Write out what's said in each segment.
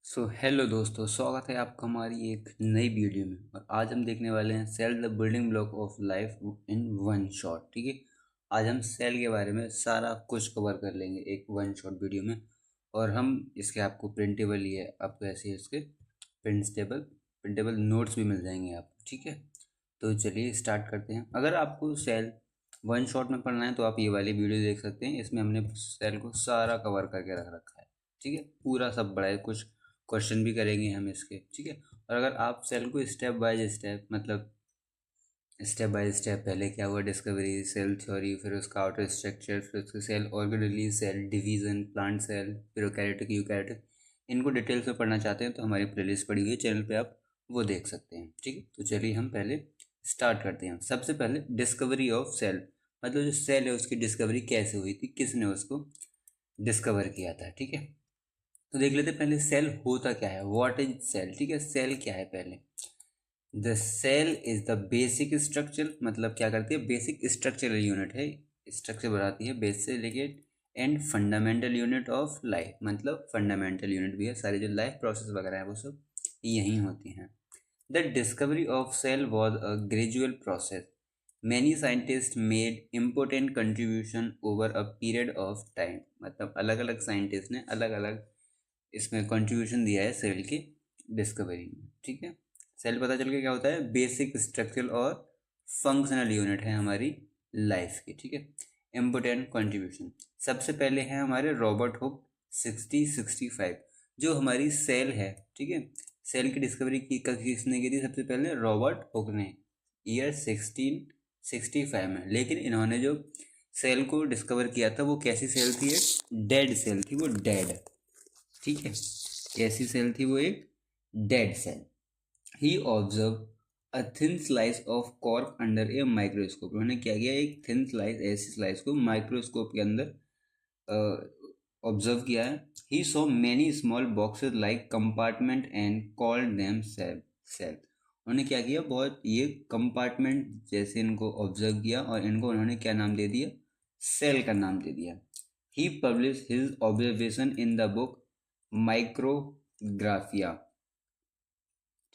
Hello दोस्तों, स्वागत है आपका हमारी एक नई वीडियो में। और आज हम देखने वाले हैं cell the building block of life in one shot. ठीक है, आज हम सेल के बारे में सारा कुछ कवर कर लेंगे एक वन शॉट वीडियो में। और हम इसके आपको प्रिंटेबल ही है, आपको ऐसे इसके प्रिंटेबल प्रिंटेबल नोट्स भी मिल जाएंगे आपको। ठीक है, तो चलिए स्टार्ट करते हैं। अगर आपको सेल वन शॉट में पढ़ना है तो आप ये वाली वीडियो देख सकते हैं, इसमें हमने सेल को सारा कवर करके रख रखा है। ठीक है, पूरा सब बड़ा है, कुछ क्वेश्चन भी करेंगे हम इसके। ठीक है, और अगर आप सेल को स्टेप बाय स्टेप, मतलब स्टेप बाय स्टेप, पहले क्या हुआ डिस्कवरी, सेल थ्योरी, फिर उसका आउटर स्ट्रक्चर, फिर उसके cell organelle, cell division, plant cell, फिर यूकैरियोटिक यूकैरियोटिक, इनको डिटेल्स में पढ़ना चाहते हैं तो हमारी प्लेलिस्ट पड़ी हुई है चैनल पे, आप वो देख सकते हैं। ठीक है, तो चलिए हम पहले स्टार्ट करते हैं। सबसे पहले डिस्कवरी ऑफ सेल, मतलब जो सेल है उसकी डिस्कवरी कैसे हुई थी, किसने उसको डिस्कवर किया था। ठीक है, तो देख लेते पहले सेल होता क्या है, व्हाट इज सेल। ठीक है, सेल क्या है पहले। The cell is the basic structure, मतलब क्या करती है, बेसिक स्ट्रक्चरल यूनिट है, स्ट्रक्चर बनाती है बेस से लेके and fundamental unit of life, मतलब फंडामेंटल यूनिट भी है, सारी जो लाइफ प्रोसेस वगैरह है वो सब यहीं होती हैं। The discovery of cell was a gradual process, many scientist made important contribution over a period of time, मतलब अलग अलग साइंटिस्ट ने अलग अलग इसमें कंट्रीब्यूशन दिया है सेल की डिस्कवरी में। ठीक है, सेल पता चल के क्या होता है, बेसिक स्ट्रक्चरल और फंक्शनल यूनिट है हमारी लाइफ की। ठीक है, इम्पोर्टेंट कंट्रीब्यूशन सबसे पहले है हमारे रॉबर्ट हुक 6065, जो हमारी सेल है। ठीक है, सेल की डिस्कवरी की किसने की थी, सबसे पहले रॉबर्ट हुक ने, ईयर 1665 में। लेकिन इन्होंने जो सेल को डिस्कवर किया था वो कैसी सेल थी, एक डेड सेल थी, वो डेड। ठीक है, कैसी सेल थी वो, एक dead cell. He observe a thin slice of cork under a microscope, उन्होंने क्या किया, एक थिन स्लाइस, ऐसी स्लाइस को माइक्रोस्कोप के अंदर ऑब्जर्व किया है। He saw many small boxes like compartment and called them cell cell, उन्होंने क्या किया, बहुत ये कंपार्टमेंट जैसे इनको ऑब्जर्व किया और इनको उन्होंने क्या नाम दे दिया, सेल का नाम दे दिया। He publish his observation in the book Micrographia.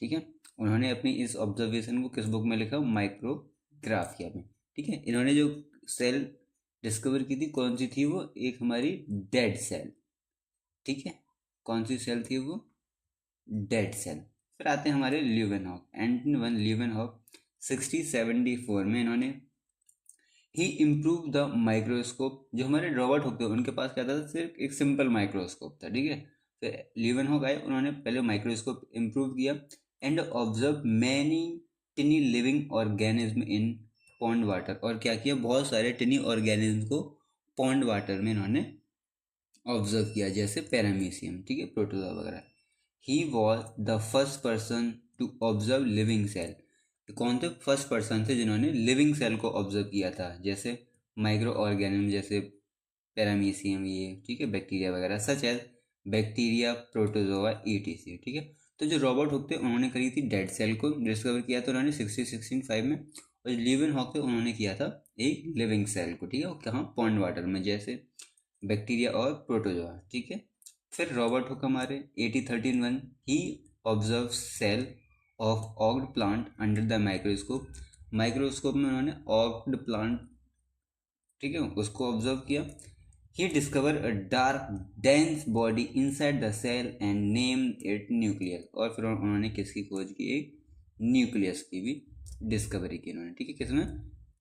ठीक है, उन्होंने अपनी इस ऑब्जर्वेशन को किस बुक में लिखा, माइक्रोग्राफिया में। ठीक है, इन्होंने जो सेल डिस्कवर की थी कौन सी थी, वो एक हमारी डेड सेल। ठीक है, कौन सी सेल थी वो, डेड सेल। फिर आते हैं हमारे ल्यूवेनहॉक, एंटन वन ल्यूवेनहॉक 1674 में इन्होंने ही इम्प्रूव द माइक्रोस्कोप, जो हमारे रॉबर्ट हुक थे उनके पास क्या था, सिर्फ एक सिंपल माइक्रोस्कोप था। ठीक है, फिर ल्यूवेनहॉक आए, उन्होंने पहले माइक्रोस्कोप इम्प्रूव किया and observe many टिनी living organism in pond water, और क्या किया, बहुत सारे टिनी ऑर्गेनिज्म को पॉन्ड वाटर में इन्होंने ऑब्जर्व किया, जैसे पैरामीशियम, ठीक है, प्रोटोजोआ वगैरह। He was the first person to observe living cell, कौन थे फर्स्ट पर्सन थे जिन्होंने लिविंग सेल को ऑब्जर्व किया था, जैसे माइक्रो ऑर्गेनिज्म, जैसे पैरामीशियम, ये ठीक है, बैक्टीरिया वगैरह, such as bacteria, protozoa, etc. ठीक है, तो जो रॉबर्ट हुक थे उन्होंने करी थी डेड सेल को डिस्कवर किया था उन्होंने 1665 में, और लीवन हॉक थे उन्होंने किया था एक लिविंग सेल को। ठीक है, वो कहाँ, पॉन्ड वाटर में, जैसे बैक्टीरिया और प्रोटोजोआ। ठीक है, फिर रॉबर्ट हुक हमारे 1831 he observe cell of oak plant under the microscope, microscope में उन्होंने ऑक्ड प्लांट, ठीक है, उसको ऑब्जर्व किया। He discover a dark dense body inside the cell and name it nucleus, और फिर उन्होंने किसकी खोज की, एक न्यूक्लियस की भी डिस्कवरी की उन्होंने। ठीक है, किसमें,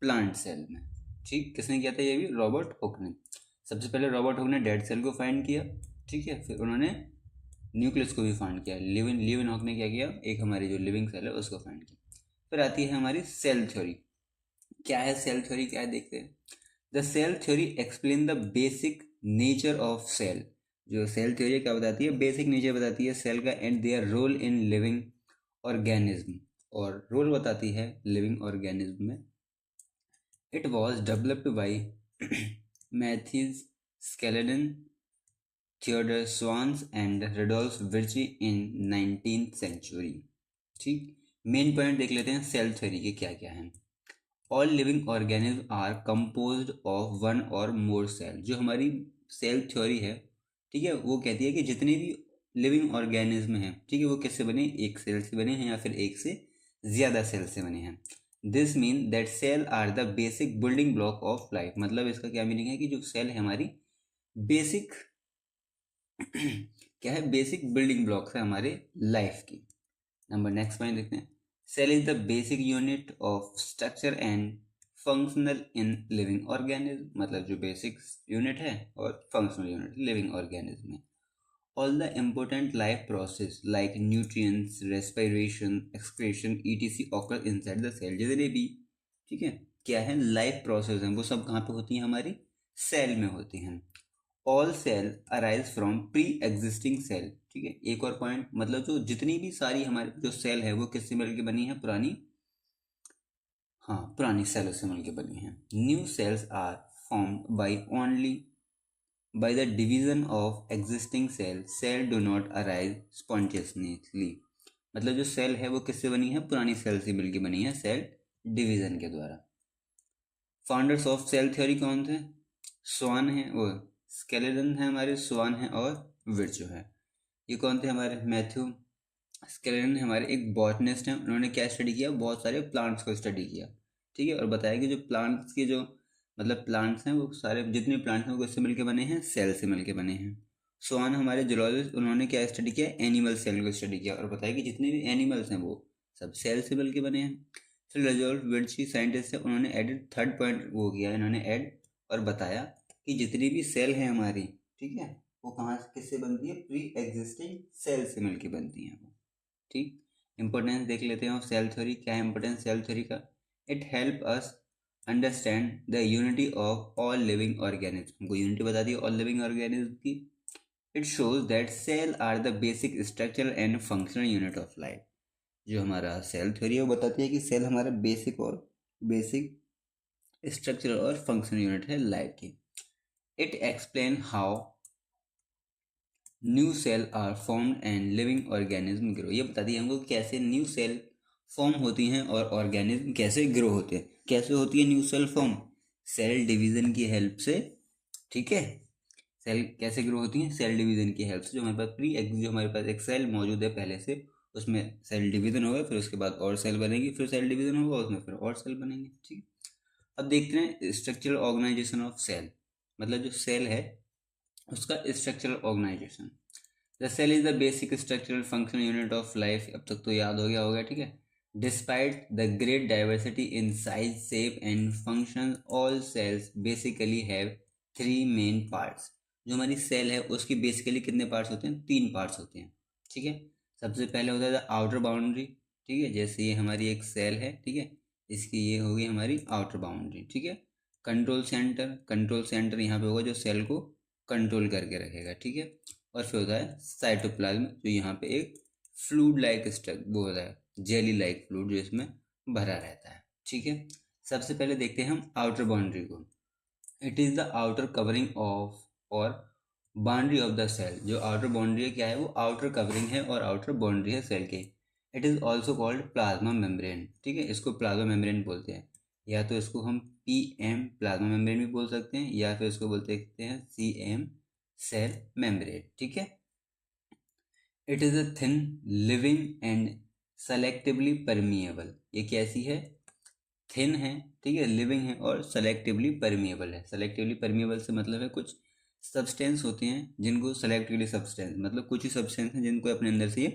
प्लांट सेल में। ठीक, किसने किया था ये भी, रॉबर्ट हुक ने। सबसे पहले रॉबर्ट हुक ने डेड सेल को फाइंड किया। ठीक है, फिर उन्होंने न्यूक्लियस को भी फाइंड किया। लिविन हॉक ने क्या किया, एक हमारी जो लिविंग सेल है उसको फाइंड किया। फिर आती है हमारी सेल थ्योरी। क्या है सेल थ्योरी, क्या है देखते हैं। The cell theory explain the basic nature of cell, जो सेल थ्योरी क्या बताती है, बेसिक नेचर बताती है सेल का and their role in living organism, और रोल बताती है लिविंग ऑर्गेनिज्म में। It was developed by Matthias Schleiden, Theodor स्वान्स and Rudolf Virchow in 19th century. ठीक, मेन पॉइंट देख लेते हैं सेल थ्योरी के क्या क्या है। All living organism are composed of one or more cell, जो हमारी सेल थ्योरी है, ठीक है, वो कहती है कि जितने भी लिविंग ऑर्गेनिज्म हैं, ठीक है, वो किससे बने, एक सेल से बने हैं या फिर एक से ज़्यादा सेल से बने हैं। This mean that cell are the basic building block of life, मतलब इसका क्या मीनिंग है कि जो सेल है हमारी बेसिक क्या है, बेसिक बिल्डिंग ब्लॉक्स है हमारे लाइफ की। नंबर नेक्स्ट पॉइंट देखते हैं। Cell is the basic unit of structure and functional in living organism, मतलब जो बेसिक यूनिट है और फंक्शनल यूनिट लिविंग ऑर्गेनिज्म में। All the important life process like nutrients, respiration, excretion etc occur inside the cell, जितने भी, ठीक है, क्या है, लाइफ प्रोसेस हैं, वो सब कहाँ पे होती हैं, हमारी सेल में होती हैं। All cell arise from pre existing cell, ठीक है, एक और पॉइंट, मतलब जो जितनी भी सारी हमारी जो सेल है वो किससे मिलकर बनी है, पुरानी, हाँ, पुरानी सेलों से मिलकर बनी है। New cells are formed by only by the division of existing cell do not arise spontaneously, मतलब जो सेल है वो किससे बनी है, पुरानी सेल से मिलकर बनी है, सेल डिवीजन के द्वारा। फाउंडर्स ऑफ सेल थ्योरी कौन थे, स्वान है, वो स्केलेटन है हमारे, स्वान है और विर्चो है। ये कौन थे हमारे, मैथ्यू स्केलेटन हमारे एक बॉटनिस्ट हैं, उन्होंने क्या स्टडी किया, बहुत सारे प्लांट्स को स्टडी किया, ठीक है, और बताया कि जो प्लांट्स के जो मतलब प्लांट्स हैं वो सारे जितने प्लांट्स हैं वो किससे मिलके बने हैं, सेल से मिलके बने हैं। स्वान हमारे जूलॉजिस्ट, उन्होंने क्या स्टडी किया, एनिमल सेल को स्टडी किया और बताया कि जितने भी एनिमल्स हैं वो सब सेल से मिलके बने हैं। फिर रजोल्फ विर्ची साइंटिस्ट है, उन्होंने एडेड थर्ड पॉइंट वो किया, इन्होंने ऐड और बताया कि जितनी भी सेल हैं हमारी, ठीक है, वो कहाँ किससे बनती है, प्री एग्जिस्टिंग सेल से मिलके बनती हैं वो, ठीक। इंपॉर्टेंस देख लेते हैं सेल थ्योरी, क्या है इंपॉर्टेंस सेल थ्योरी का। It help us understand the unity of all living organism, हमको यूनिटी बता दी ऑल लिविंग ऑर्गेनिज्म की। It shows that cell are the basic structural and functional unit of life, जो हमारा cell theory है वो बताती है कि सेल हमारा बेसिक स्ट्रक्चरल और फंक्शनल यूनिट है लाइफ की। It explain how new cell are formed and living organism grow, ये बताती है हमको कैसे न्यू सेल फॉर्म होती हैं और ऑर्गेनिज्म कैसे ग्रो होते हैं। कैसे होती है new cell form, cell division की हेल्प से, ठीक है, सेल कैसे ग्रो होती हैं, सेल डिवीजन की हेल्प से। जो हमारे पास जो हमारे पास एक सेल मौजूद है पहले से, उसमें सेल डिवीजन होगा, फिर उसके बाद और सेल बनेगी, फिर सेल डिवीजन होगा उसमें, फिर और सेल बनेंगे, ठीक। अब देखते हैं स्ट्रक्चरल ऑर्गेनाइजेशन ऑफ सेल, मतलब जो सेल है उसका structural organisation. The cell is the basic structural functional unit of life, अब तक तो याद हो गया होगा, ठीक है। Despite the great diversity in size, shape and function, all cells basically have three main parts, जो हमारी सेल है उसकी बेसिकली कितने पार्ट्स होते हैं, तीन पार्ट्स होते हैं, ठीक है। सबसे पहले होता है आउटर बाउंड्री, ठीक है, जैसे ये हमारी एक सेल है, ठीक है, इसकी ये होगी हमारी आउटर बाउंड्री, ठीक है। कंट्रोल सेंटर यहाँ पे होगा जो सेल को कंट्रोल करके रखेगा, ठीक है। और फिर होता है साइटोप्लाज्म, जो यहाँ पे एक फ्लूड लाइक स्ट्रक्चर वो होता है, जेली लाइक फ्लूड जो इसमें भरा रहता है, ठीक है। सबसे पहले देखते हैं हम आउटर बाउंड्री को। It is the outer covering of और बाउंड्री ऑफ द सेल, जो आउटर बाउंड्री क्या है वो आउटर कवरिंग है और आउटर बाउंड्री है सेल के। It is also called plasma membrane, ठीक है, इसको प्लाज्मा मेम्ब्रेन बोलते हैं, या तो इसको हम PM प्लाज्मा मेम्ब्रेन भी बोल सकते हैं, या फिर इसको बोलते हैं CM सेल मेम्ब्रेन, ठीक है। It is a thin living and selectively permeable, ये कैसी है, थिन है, ठीक है, लिविंग है और सेलेक्टिवली परमिएबल है। सेलेक्टिवली परमिएबल से मतलब है कुछ सब्सटेंस होते हैं जिनको सेलेक्टिवली सब्सटेंस, मतलब कुछ ही सब्सटेंस हैं जिनको अपने अंदर से ये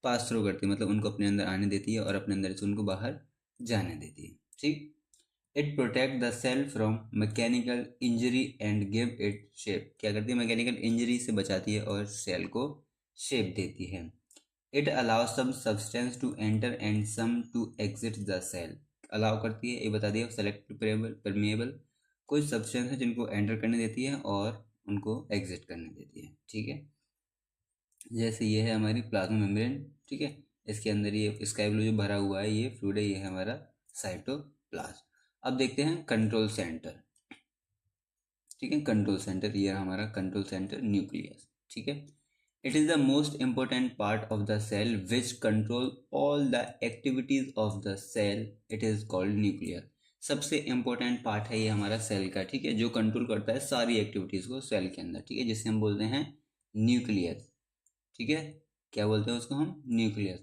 पास थ्रू करती है, मतलब उनको अपने अंदर आने देती है और अपने अंदर से उनको बाहर जाने देती है, ठीक। It protect the cell from mechanical injury and give it shape, क्या करती है, मैकेनिकल इंजरी से बचाती है और सेल को शेप देती है। It allow some substance to enter and some to exit the cell, allow करती है, ये बता दिया सेलेक्ट परमिएबल, कुछ सब्सटेंस है जिनको एंटर करने देती है और उनको एग्जिट करने देती है, ठीक है। जैसे ये है हमारी प्लाज्मा मेम्ब्रेन, ठीक है, इसके अंदर ये स्काई ब्लू जो भरा हुआ है ये फ्लूइड है, ये है हमारा साइटोप्लाज्म। अब देखते हैं कंट्रोल सेंटर, ठीक है, कंट्रोल सेंटर, ये हमारा कंट्रोल सेंटर न्यूक्लियस, ठीक है। It is the most important part of the cell which control all the activities of the cell, it is called nuclear, सबसे इम्पोर्टेंट पार्ट है ये हमारा सेल का, ठीक है, जो कंट्रोल करता है सारी एक्टिविटीज़ को सेल के अंदर, ठीक है, जिसे हम बोलते हैं न्यूक्लियस, ठीक है, क्या बोलते हैं उसको हम, nucleus.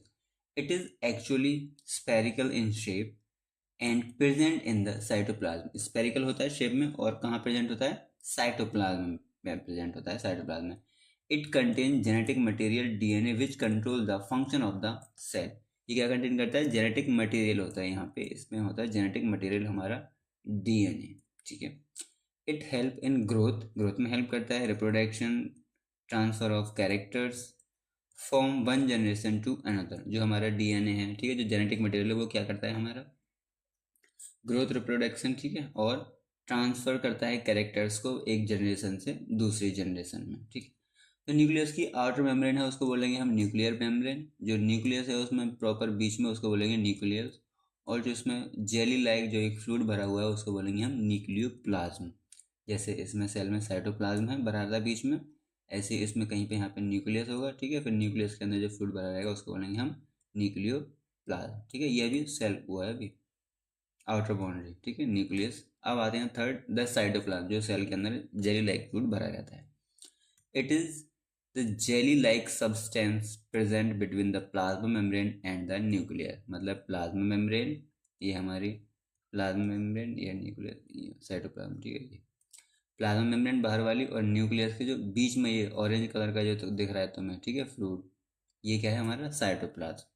It is actually spherical in shape and present in the cytoplasm. Spherical होता है शेप में और कहाँ प्रेजेंट होता है, साइटोप्लाज्म में प्रेजेंट होता है, साइटोप्लाज्म में। It contain genetic material DNA which control the function of the cell. ये क्या कंटेन करता है, जेनेटिक मटेरियल होता है, यहाँ पे इसमें होता है जेनेटिक मटेरियल हमारा डीएनए, ठीक है। It help in growth, growth में हेल्प करता है, reproduction, transfer of characters from one generation to another. जो हमारा डीएनए है, ठीक है, जो जेनेटिक मटेरियल है वो क्या करता है हमारा, ग्रोथ, रिप्रोडक्शन, ठीक है, और ट्रांसफर करता है कैरेक्टर्स को एक जनरेशन से दूसरी जनरेशन में, ठीक है। तो न्यूक्लियस की आउटर मेम्ब्रेन है उसको बोलेंगे हम न्यूक्लियर मेम्ब्रेन। जो न्यूक्लियस है उसमें प्रॉपर बीच में उसको बोलेंगे न्यूक्लियस। और जो इसमें जेली लाइक जो एक फ्लूइड भरा हुआ है उसको बोलेंगे हम न्यूक्लियोप्लाज्म। जैसे इसमें सेल में साइटोप्लाज्म है भरा था बीच में, ऐसे इसमें कहीं पे यहाँ पे न्यूक्लियस होगा, ठीक है। फिर न्यूक्लियस के अंदर जो फ्लूइड भरा रहेगा उसको बोलेंगे हम न्यूक्लियोप्लाज्म, ठीक है। ये भी सेल हुआ है अभी, आउटर बाउंड्री, ठीक है, न्यूक्लियस। अब आते हैं थर्ड, द साइटोप्लाज्म, जो सेल के अंदर जेली लाइक फ्लूइड भरा रहता है। It is the jelly like substance present between the plasma membrane and the nuclear. मतलब प्लाज्मा मेम्ब्रेन, ये हमारी प्लाज्मा मेम्ब्रेन, ये न्यूक्लियर, साइटोप्लाज्म, ठीक है। ये प्लाज्मा मेम्ब्रेन बाहर वाली, और न्यूक्लियस के जो बीच में ये ऑरेंज कलर का जो तो दिख रहा है तुम्हें, ठीक है, फ्लूइड, ये क्या है हमारा cytoplasm.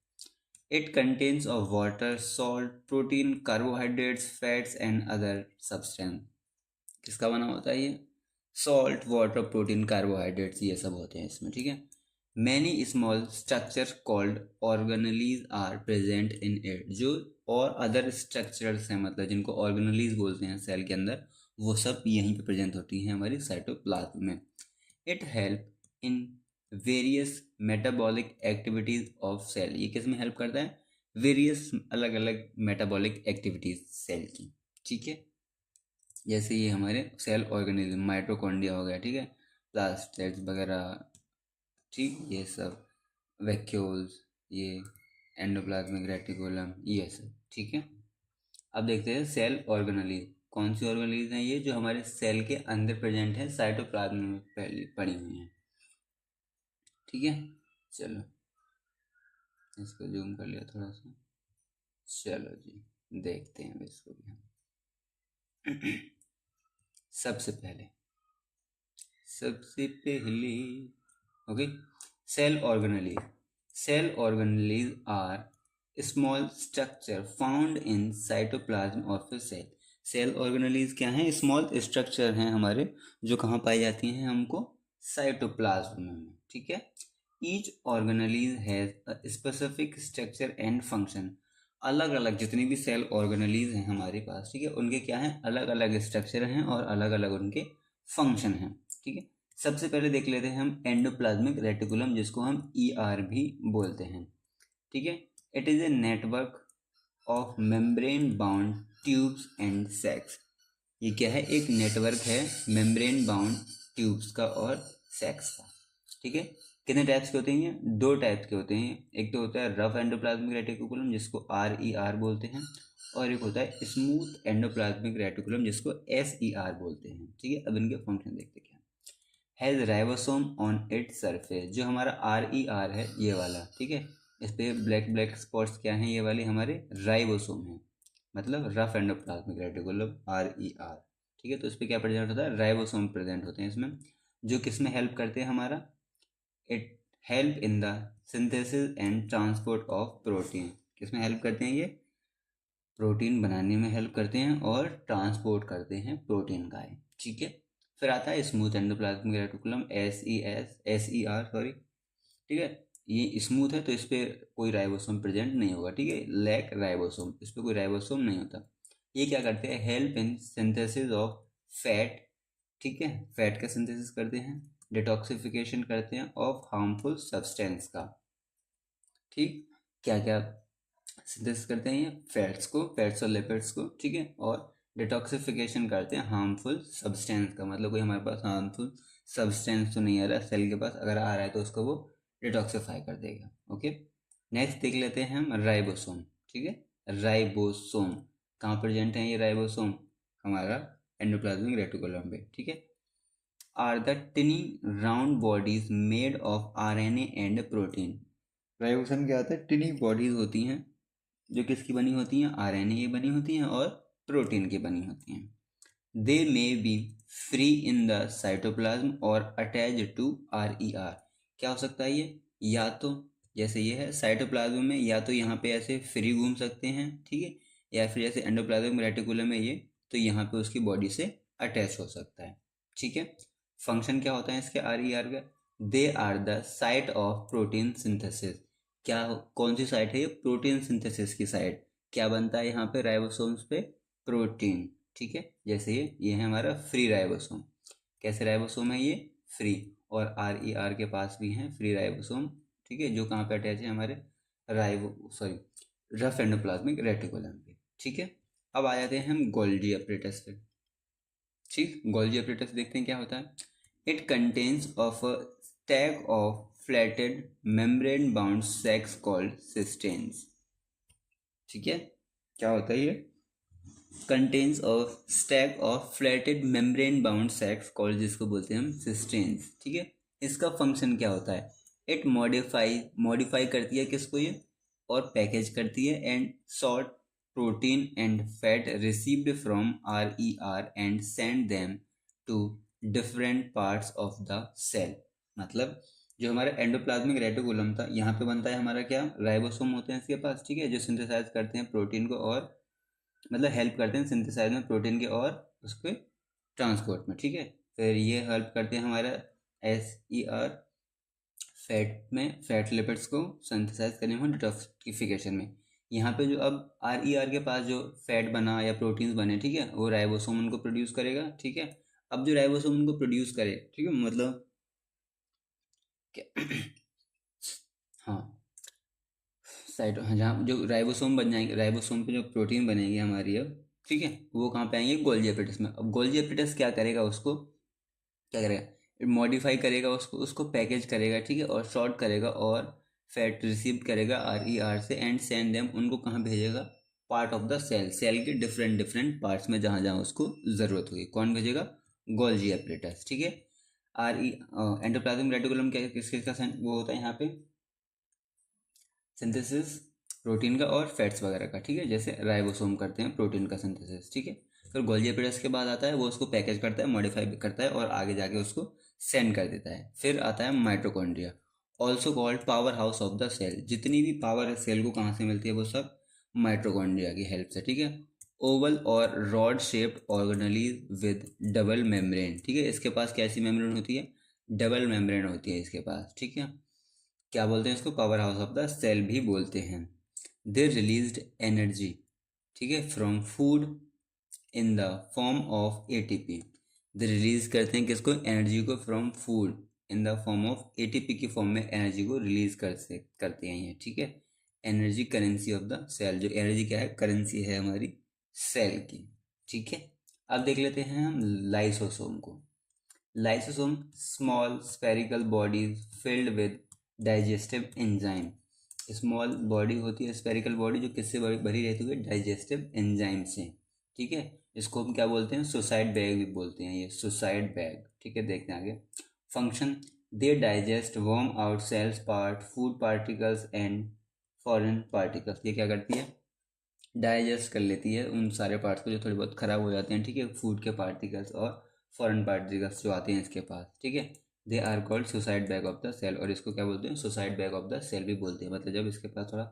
It contains of water, salt, protein, carbohydrates, fats and other substance। किसका बना होता है ये, सॉल्ट, वाटर, प्रोटीन, कार्बोहाइड्रेट्स, ये सब होते हैं इसमें, ठीक है। Many small structure called organelles are present in it. जो और अदर स्ट्रक्चर्स हैं, मतलब जिनको ऑर्गेनेलीज बोलते हैं सेल के अंदर, वो सब यहीं पे प्रेजेंट होती हैं हमारी साइटोप्लाज्म में। It help in various metabolic activities of cell. ये किस में हेल्प करता है, वेरियस अलग अलग मेटाबॉलिक एक्टिविटीज सेल की, ठीक है। जैसे ये हमारे सेल ऑर्गेनिज्म, माइटोकॉन्ड्रिया हो गया, ठीक है, प्लास्टिड्स वगैरह, ठीक, ये सब वैक्यूल्स, ये एंडोप्लाज्मिक रेटिकुलम, ये सब, ठीक है। अब देखते हैं सेल ऑर्गेनेलीज। कौन सी ऑर्गेनेलीज हैं ये, जो हमारे सेल के अंदर प्रेजेंट है, साइटोप्लाज्म में पहले पड़ी हुई हैं, ठीक है। चलो इसको जूम कर लिया थोड़ा सा, चलो जी देखते हैं इसको भी हम। सबसे पहले okay, cell organelles. Cell organelles are small structure found in cytoplasm of a cell. Cell organelles क्या हैं, स्मॉल स्ट्रक्चर हैं हमारे, जो कहाँ पाई जाती हैं हमको, साइटोप्लाज्म में, ठीक है। Each organelles has a specific structure and function. अलग अलग जितनी भी सेल ऑर्गेनेलीज हैं हमारे पास, ठीक है, उनके क्या हैं, अलग अलग स्ट्रक्चर हैं और अलग अलग उनके फंक्शन हैं, ठीक है। सबसे पहले देख लेते हैं हम एंडोप्लाज्मिक रेटिकुलम, जिसको हम ER भी बोलते हैं, ठीक है। It is a network of membrane bound tubes and sacs. ये क्या है, एक नेटवर्क है मेम्ब्रेन बाउंड ट्यूब्स का और सैक्स का, ठीक है। कितने टाइप्स के होते हैं ये, दो टाइप्स के होते हैं। एक तो होता है रफ एंडोप्लाज्मिक रेटिकुलम, जिसको RER बोलते हैं, और एक होता है स्मूथ एंडोप्लाज्मिक रेटिकुलम, जिसको SER बोलते हैं, ठीक है। अब इनके फंक्शन देखते हैं। Has ribosome on its surface. जो हमारा RER है ये वाला, ठीक है, इस पे ब्लैक ब्लैक स्पॉट्स क्या हैं, ये वाले हमारे राइबोसोम हैं, मतलब रफ एंडोप्लाज्मिक रेटिकुलम RER, ठीक है। तो इस पर क्या प्रेजेंट होता है, राइबोसोम प्रेजेंट होते हैं इसमें, जो किस में हेल्प करते हैं हमारा, it help in the synthesis and transport of protein. किस में हेल्प करते हैं ये, प्रोटीन बनाने में हेल्प करते हैं और ट्रांसपोर्ट करते हैं प्रोटीन का, ठीक है। फिर आता है smooth endoplasmic reticulum, SER sorry, ठीक है। ये स्मूथ है तो इस पर कोई राइबोसोम प्रेजेंट नहीं होगा, ठीक है, लैक राइबोसोम, इस पर कोई राइबोसोम नहीं होता। ये क्या करते हैं, help in synthesis of fat, ठीक है, फैट का सिंथेसिस करते हैं, डिटॉक्सिफिकेशन करते हैं ऑफ हार्मफुल सब्सटेंस का, ठीक। क्या क्या सिंथेसिस करते हैं ये, फैट्स और लिपिड्स को, ठीक है, और डिटॉक्सिफिकेशन करते हैं हार्मफुल सब्सटेंस का। मतलब कोई हमारे पास हार्मफुल सब्सटेंस तो नहीं आ रहा सेल के पास, अगर आ रहा है तो उसको वो डिटॉक्सिफाई कर देगा, ओके। नेक्स्ट देख लेते हैं हम राइबोसोम, ठीक है। राइबोसोम कहाँ प्रेजेंट है ये राइबोसोम, हमारा एंडोप्लाज्मिक रेटिकुलम पे, ठीक है। Are the tiny round bodies made of RNA and protein. Ribosome क्या होता है? टिनी बॉडीज होती हैं जो किसकी बनी होती हैं? RNA की बनी होती हैं और प्रोटीन की बनी होती हैं। They may be free in the cytoplasm और अटैच टू RER। क्या हो सकता है ये? या तो जैसे ये है साइटोप्लाज्म में, या तो यहाँ पे ऐसे फ्री घूम सकते हैं, ठीक है, या फिर जैसे एंडोप्लाज्मिक रेटिकुलम है ये, तो यहाँ पे उसकी बॉडी से अटैच हो सकता है, ठीक है। फंक्शन क्या होता है इसके RER का? They are the site of protein synthesis. क्या, कौन सी साइट है ये? प्रोटीन सिंथेसिस की साइट। क्या बनता है यहाँ पे राइबोसोम्स पे? प्रोटीन, ठीक है। जैसे ये है हमारा फ्री राइबोसोम। कैसे राइबोसोम है ये? फ्री। और RER के पास भी है फ्री राइबोसोम, ठीक है, जो कहाँ पे अटैच है? हमारे रफ एंडोप्लाज्मिक रेटिकुलम पे, ठीक है। अब आ जाते हैं हम गोल्जी एपरेटस पे, ठीक। गोल्जी एपरेटस देखते हैं क्या होता है। It contains of a stack of flattened membrane bound sacs called cisternae, ठीक है। क्या होता है ये? Contains of stack of flattened membrane bound sacs called, जिसको बोलते हैं हम सिस्टेन्स, ठीक है। इसका फंक्शन क्या होता है? इट मॉडिफाई करती है किसको ये? और पैकेज करती है and sort protein and fat received from RER and send them to different parts of the cell. मतलब जो हमारा एंडोप्लाज्मिक रेटिकुलम था, यहाँ पे बनता है हमारा क्या? राइबोसोम होते हैं इसके पास, ठीक है, जो सिंथेसाइज करते हैं प्रोटीन को, और मतलब हेल्प करते हैं सिंथेसाइज में प्रोटीन के और उसके ट्रांसपोर्ट में, ठीक है। फिर ये हेल्प करते हैं हमारा SER फैट में, फैट लिपिड्स को सिंथेसाइज करने में, डिटॉक्सिफिकेशन में। यहाँ पे जो अब RER के पास जो फैट बना या प्रोटीन्स बने, ठीक है, वो राइबोसोम उनको प्रोड्यूस करेगा, ठीक है। अब जो राइबोसोम उनको प्रोड्यूस करे, ठीक है, मतलब क्या हाँ, साइटो हाँ, जहाँ जो राइबोसोम बन जाएंगे, राइबोसोम पे जो प्रोटीन बनेगी हमारी अब, ठीक है, वो कहाँ पे आएंगे? गोल्जी एपेटाइटिस में। अब गोल्जी एपेटाइटिस क्या करेगा? उसको क्या करेगा? मॉडिफाई करेगा उसको, उसको पैकेज करेगा, ठीक है, और शॉर्ट करेगा और फैट रिसीव करेगा RER से एंड सेंड देम, उनको कहाँ भेजेगा? Part of the cell, cell के डिफरेंट डिफरेंट पार्ट्स में जहाँ जहाँ उसको ज़रूरत होगी। कौन भेजेगा? गोल्जी एपेटाइटिस, ठीक है। एंडोप्लाज्मिक रेटिकुलम क्या किस किस का वो होता है यहाँ पे? सिंथेसिस प्रोटीन का और फैट्स वगैरह का, ठीक है, जैसे राइबोसोम करते हैं प्रोटीन का सिंथेसिस, ठीक है। फिर गोल्जी एपेटाइटिस के बाद आता है, वो उसको पैकेज करता है, मॉडिफाई करता है और आगे जाके उसको सेंड कर देता है। फिर आता है mitochondria, also called power house of the cell. जितनी भी पावर है सेल को कहाँ से मिलती है? वो सब माइटोकॉन्ड्रिया की हेल्प से, ठीक है। ओवल और rod shaped organelles with double membrane, ठीक है, इसके पास कैसी मेम्ब्रेन होती है? डबल मेम्ब्रेन होती है इसके पास, ठीक है। क्या बोलते हैं इसको? Power house of the cell भी बोलते हैं। दे रिलीज्ड एनर्जी, ठीक है, from food in the form of ATP। They release करते हैं किसको? एनर्जी को, from food in the form of ATP की फॉर्म में एनर्जी को रिलीज करते हैं ये, ठीक है। Energy currency of the cell, जो एनर्जी क्या है? करेंसी है हमारी सेल की, ठीक है। अब देख लेते हैं हम लाइसोसोम को। Lysosome small spherical bodies filled with digestive enzyme. Small body होती है, स्फेरिकल बॉडी, जो किससे भरी रहती है? डाइजेस्टिव एंजाइम से, ठीक है। इसको हम क्या बोलते हैं? सुसाइड बैग भी बोलते हैं, ये सुसाइड बैग, ठीक है। देखते हैं आगे। Function, they digest worm out sales part food particles and foreign particles. ये क्या करती है? डाइजेस्ट कर लेती है उन सारे पार्ट्स को जो थोड़े बहुत ख़राब हो जाते हैं, ठीक है, फूड के पार्टिकल्स और फॉरेन पार्टिकल्स जो आते हैं इसके पास, ठीक है। They are called suicide bag of the cell, और इसको क्या बोलते हैं? Suicide bag of the cell भी बोलते हैं। मतलब जब इसके पास थोड़ा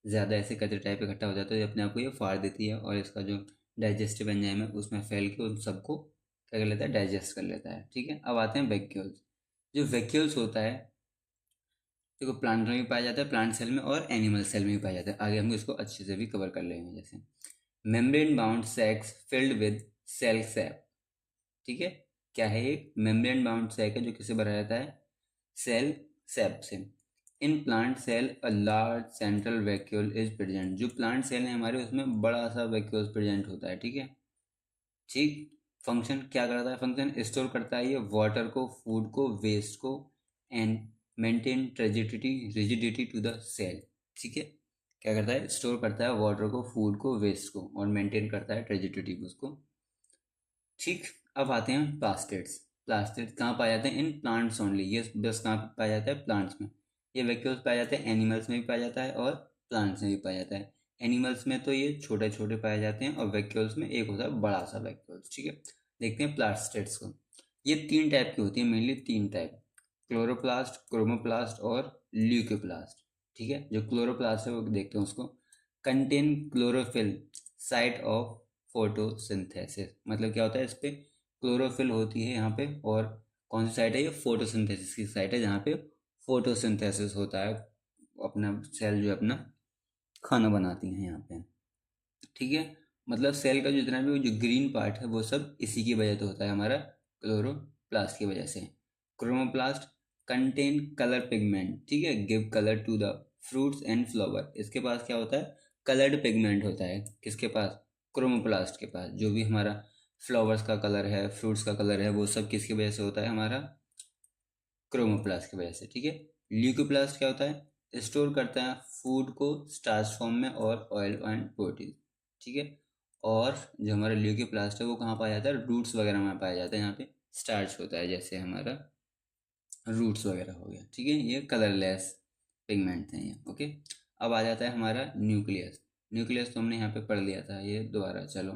ज़्यादा ऐसे कचरे टाइप इकट्ठा हो जाता है तो ये अपने आप को ये फाड़ देती है, और इसका जो डाइजेस्टिव एंजाइम है उसमें फैल के उन सबको क्या कर लेता है? डाइजेस्ट कर लेता है, ठीक है। अब आते हैं वैक्यूल्स। जो वैक्यूल्स होता है, देखो, प्लांट में भी पाया जाता है, प्लांट सेल में, और एनिमल सेल में भी पाया जाता है। आगे हम इसको अच्छे से भी कवर कर लेंगे। जैसे membrane bound sacs filled with cell sap, ठीक है। क्या है? एक मेम्ब्रेन बाउंड सैक है जो किससे भरा रहता है? सेल सैप से। In plant cell a large central vacuole is present. जो प्लांट सेल है हमारे, उसमें बड़ा सा वैक्यूल प्रेजेंट होता है, ठीक है, ठीक। फंक्शन क्या करता है? फंक्शन स्टोर करता है ये वाटर को, फूड को, वेस्ट को, and maintain rigidity to the cell, ठीक है। क्या करता है? स्टोर करता है वाटर को, फूड को, वेस्ट को, और मेंटेन करता है रिजिडिटी उसको, ठीक। अब आते हैं प्लास्टिड्स। प्लास्टिड कहाँ पाए जाते हैं? In plants only. ये बस कहाँ पे पाया जाता है? प्लांट्स में। ये वैक्यूल्स पाया जाता है एनिमल्स में भी पाया जाता है और प्लांट्स में भी पाया जाता है। एनिमल्स में तो ये छोटे छोटे पाए जाते हैं और वैक्यूल्स में एक होता है बड़ा सा वैक्यूल्स। ठीक है, देखते हैं प्लास्टिड्स को। ये 3 टाइप की होती है, मेनली 3 टाइप, क्लोरोप्लास्ट, क्रोमोप्लास्ट और ल्यूकोप्लास्ट। ठीक है, जो क्लोरोप्लास्ट है वो देखते हैं उसको। Contain chlorophyll site of photosynthesis, मतलब क्या होता है? इस पे क्लोरोफिल होती है यहाँ पे, और कौन सी साइट है? ये फोटोसिंथेसिस की साइट है, जहाँ पे फोटोसिंथेसिस होता है, अपना सेल जो है अपना खाना बनाती हैं यहाँ पे। ठीक है, मतलब सेल का जितना भी जो ग्रीन पार्ट है वो सब इसी की वजह से होता है, हमारा क्लोरोप्लास्ट की वजह से। Chromoplast contain colour pigment. ठीक है, give colour to the fruits and flower. इसके पास क्या होता है? कलर्ड पिगमेंट होता है। किसके पास? क्रोमोप्लास्ट के पास। जो भी हमारा फ्लावर्स का कलर है, फ्रूट्स का कलर है, वो सब किसकी वजह से होता है? हमारा क्रोमोप्लास्ट की वजह से। ठीक है, ल्यूकोप्लास्ट क्या होता है? स्टोर करता है फूड को स्टार्च फॉर्म में और ऑयल एंड प्रोटीन। ठीक है, और जो हमारा ल्यूकोप्लास्ट है वो कहाँ पाया जाता है? रूट्स वगैरह में पाया जाता है, यहाँ पे स्टार्च होता है, जैसे हमारा रूट्स वगैरह हो गया। ठीक है, ये कलरलेस पिगमेंट हैं ये। ओके, अब आ जाता है हमारा न्यूक्लियस। न्यूक्लियस तो हमने यहाँ पे पढ़ लिया था, ये दोबारा चलो,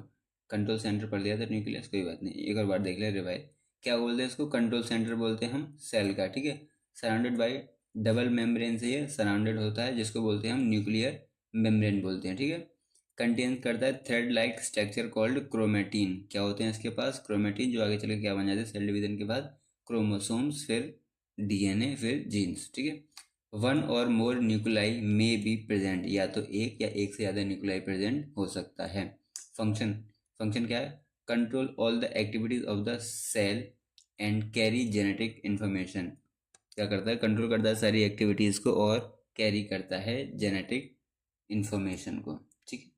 कंट्रोल सेंटर पढ़ लिया था न्यूक्लियस, कोई बात नहीं, एक और बार देख ले रिवाइज। क्या बोलते हैं इसको? कंट्रोल सेंटर बोलते हैं हम सेल का। ठीक है, सराउंडेड बाई डबल मेम्ब्रेन से ये सराउंडेड होता है, जिसको बोलते हैं हम न्यूक्लियर मेम्ब्रेन बोलते हैं। ठीक है, कंटेन करता है thread like structure called chromatin. क्या होते हैं इसके पास? क्रोमेटिन, जो आगे चल के क्या बन जाते हैं सेल डिवीजन के बाद? क्रोमोसोम्स, फिर डीएनए, फिर जीन्स। ठीक है, one or more nuclei may be present, या तो एक या एक से ज़्यादा न्यूक्लाई प्रेजेंट हो सकता है। फंक्शन, फंक्शन क्या है? Control all the activities of the cell and carry genetic information. क्या करता है? कंट्रोल करता है सारी एक्टिविटीज़ को और कैरी करता है जेनेटिक इंफॉर्मेशन को। ठीक है,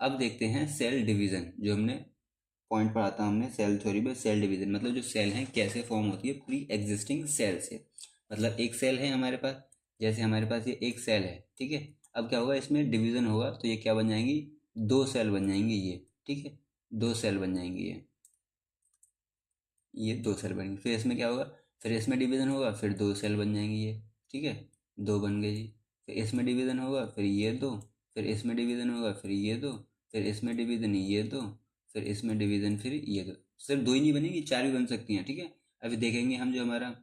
अब देखते हैं सेल डिवीज़न। जो हमने पॉइंट पढ़ा था हमने सेल थ्योरी में, सेल डिवीजन मतलब जो सेल हैं कैसे फॉर्म होती है प्री एग्जिस्टिंग सेल से। मतलब एक सेल है हमारे पास, जैसे हमारे पास ये एक सेल है। ठीक है, अब क्या होगा? इसमें डिवीजन होगा तो ये क्या बन जाएंगी? 2 सेल बन जाएंगी ये। ठीक है, 2 सेल बन जाएंगी ये 2 सेल बनेंगी। फिर इसमें क्या होगा? फिर इसमें डिवीजन होगा, फिर 2 सेल बन जाएंगी ये। ठीक है, 2 बन गई जी। फिर इसमें डिवीजन होगा, फिर ये 2, फिर इसमें डिवीजन होगा, फिर ये 2, फिर इसमें डिवीजन ये 2, फिर इसमें डिवीजन, फिर ये 2। सिर्फ 2 ही नहीं बनेगी, 4 भी बन सकती हैं। ठीक है, अभी देखेंगे हम जो हमारा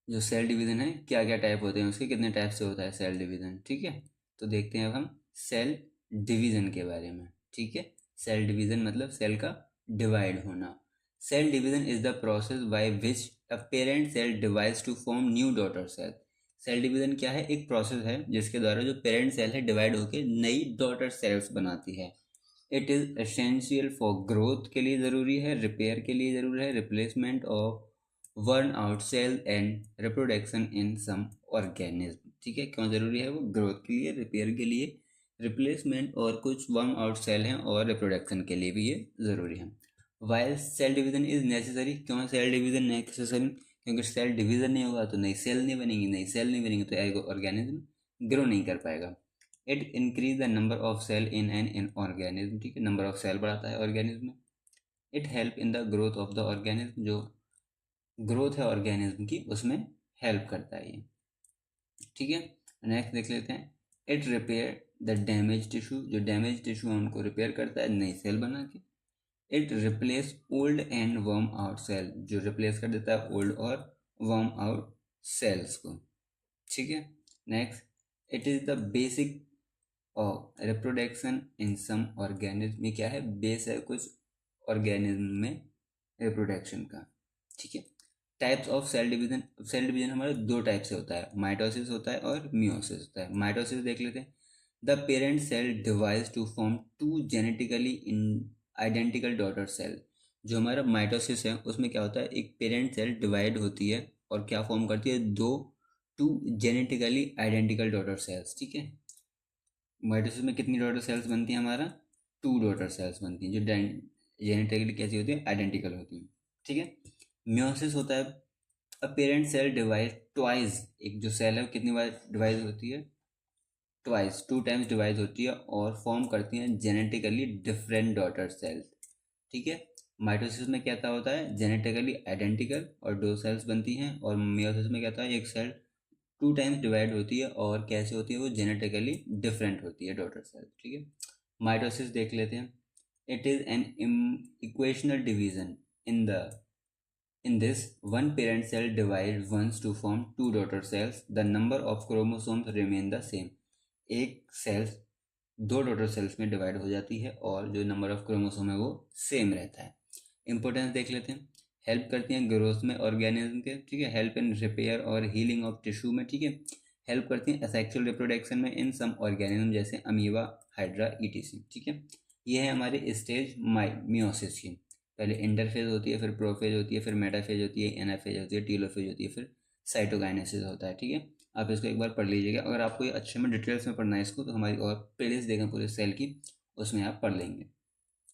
जो सेल डिवीजन है क्या क्या टाइप होते हैं उसके, कितने टाइप से होता है सेल डिवीजन। ठीक है, तो देखते हैं अब हम सेल डिवीजन के बारे में। ठीक है, सेल डिवीजन मतलब सेल का डिवाइड होना। Cell division is the process by which a parent cell divides to form new daughter cell. Cell division क्या है? एक प्रोसेस है जिसके द्वारा जो पेरेंट सेल है डिवाइड होकर नई डॉटर सेल्स बनाती है। It is essential for growth के लिए ज़रूरी है, रिपेयर के लिए ज़रूरी है, replacement of worn out cell and reproduction in some organism. ठीक है, क्यों ज़रूरी है वो? ग्रोथ के लिए, रिपेयर के लिए, रिप्लेसमेंट और कुछ वर्न आउट सेल हैं, और रिप्रोडक्शन के लिए भी ये ज़रूरी है। While cell division is necessary, क्यों सेल डिवीजन नेसेसरी? क्योंकि सेल डिवीजन नहीं होगा तो नई सेल नहीं बनेंगी, नई सेल नहीं बनेंगी तो ऑर्गेनिज्म ग्रो नहीं कर पाएगा। It increase the number of cell in an organism. ठीक है, नंबर ऑफ सेल बढ़ाता है ऑर्गेनिज्म में। It help in the growth of the organism, जो ग्रोथ है ऑर्गेनिज्म की उसमें हेल्प करता है ये। ठीक है, नेक्स्ट देख लेते हैं। It repair the damage tissue, जो डैमेज टिश्यू है उनको रिपेयर करता है नई सेल बना के। It replace old and worn out cell, जो रिप्लेस कर देता है ओल्ड और वर्म आउट सेल्स को। ठीक है, next, it is the basic और रिप्रोडक्शन इन सम ऑर्गेनिज्म, ये क्या है? बेस है कुछ ऑर्गेनिज्म में रिप्रोडक्शन का। ठीक है, types of cell division. Cell division हमारे 2 टाइप से होता है, माइटोसिस होता है और मियोसिस होता है। माइटोसिस देख लेते हैं। The parent cell divides to form 2 genetically in identical daughter cell. जो हमारा माइटोसिस है उसमें क्या होता है? एक पेरेंट सेल डिवाइड होती है और क्या फॉर्म करती है? 2 जेनेटिकली आइडेंटिकल डॉटर सेल्स। ठीक है, माइटोसिस में कितनी डॉटर सेल्स बनती हैं? हमारा 2 डॉटर सेल्स बनती हैं, जो जेनेटिकली कैसी होती है? आइडेंटिकल होती हैं। ठीक है, मियोसिस होता है a parent cell divide twice. एक जो सेल है वो कितनी बार डिवाइड होती है? ट्वाइस, 2 टाइम्स डिवाइड होती है और फॉर्म करती हैं जेनेटिकली डिफरेंट डॉटर सेल्स। ठीक है, माइटोसिस में क्या होता है, जेनेटिकली आइडेंटिकल और दो सेल्स बनती हैं, और मियोसिस में क्या होता है, एक सेल 2 टाइम्स डिवाइड होती है और कैसे होती है वो, जेनेटिकली डिफरेंट होती है डॉटर सेल। ठीक है, माइटोसिस देख लेते हैं। It is an equational division in the in this, one parent cell divides once to form two daughter cells. The number of chromosomes remain the same. एक sales दो daughter cells में divide हो जाती है और जो नंबर ऑफ क्रोमोसोम है वो सेम रहता है। इंपॉर्टेंस देख लेते हैं। हेल्प करती हैं ग्रोथ में ऑर्गेनिज्म के, ठीक है, हेल्प इन रिपेयर और हीलिंग ऑफ टिश्यू में, ठीक है, हेल्प करती हैं एसेक्सुअल रिप्रोडक्शन में इन सम ऑर्गेनिज्म जैसे अमीबा, हाइड्रा, ईटीसी। ठीक है, ये है हमारी स्टेज मियोसिस की। पहले इंटरफेज होती है, फिर प्रोफेज होती है, फिर मेटाफेज होती है, एनाफेज होती है, टीलोफेज होती है, फिर साइटोकाइनेसिस होता है। ठीक है, आप इसको एक बार पढ़ लीजिएगा। अगर आपको ये अच्छे में डिटेल्स में पढ़ना है इसको, तो हमारी और प्लेलिस्ट देखें पूरे सेल की, उसमें आप पढ़ लेंगे।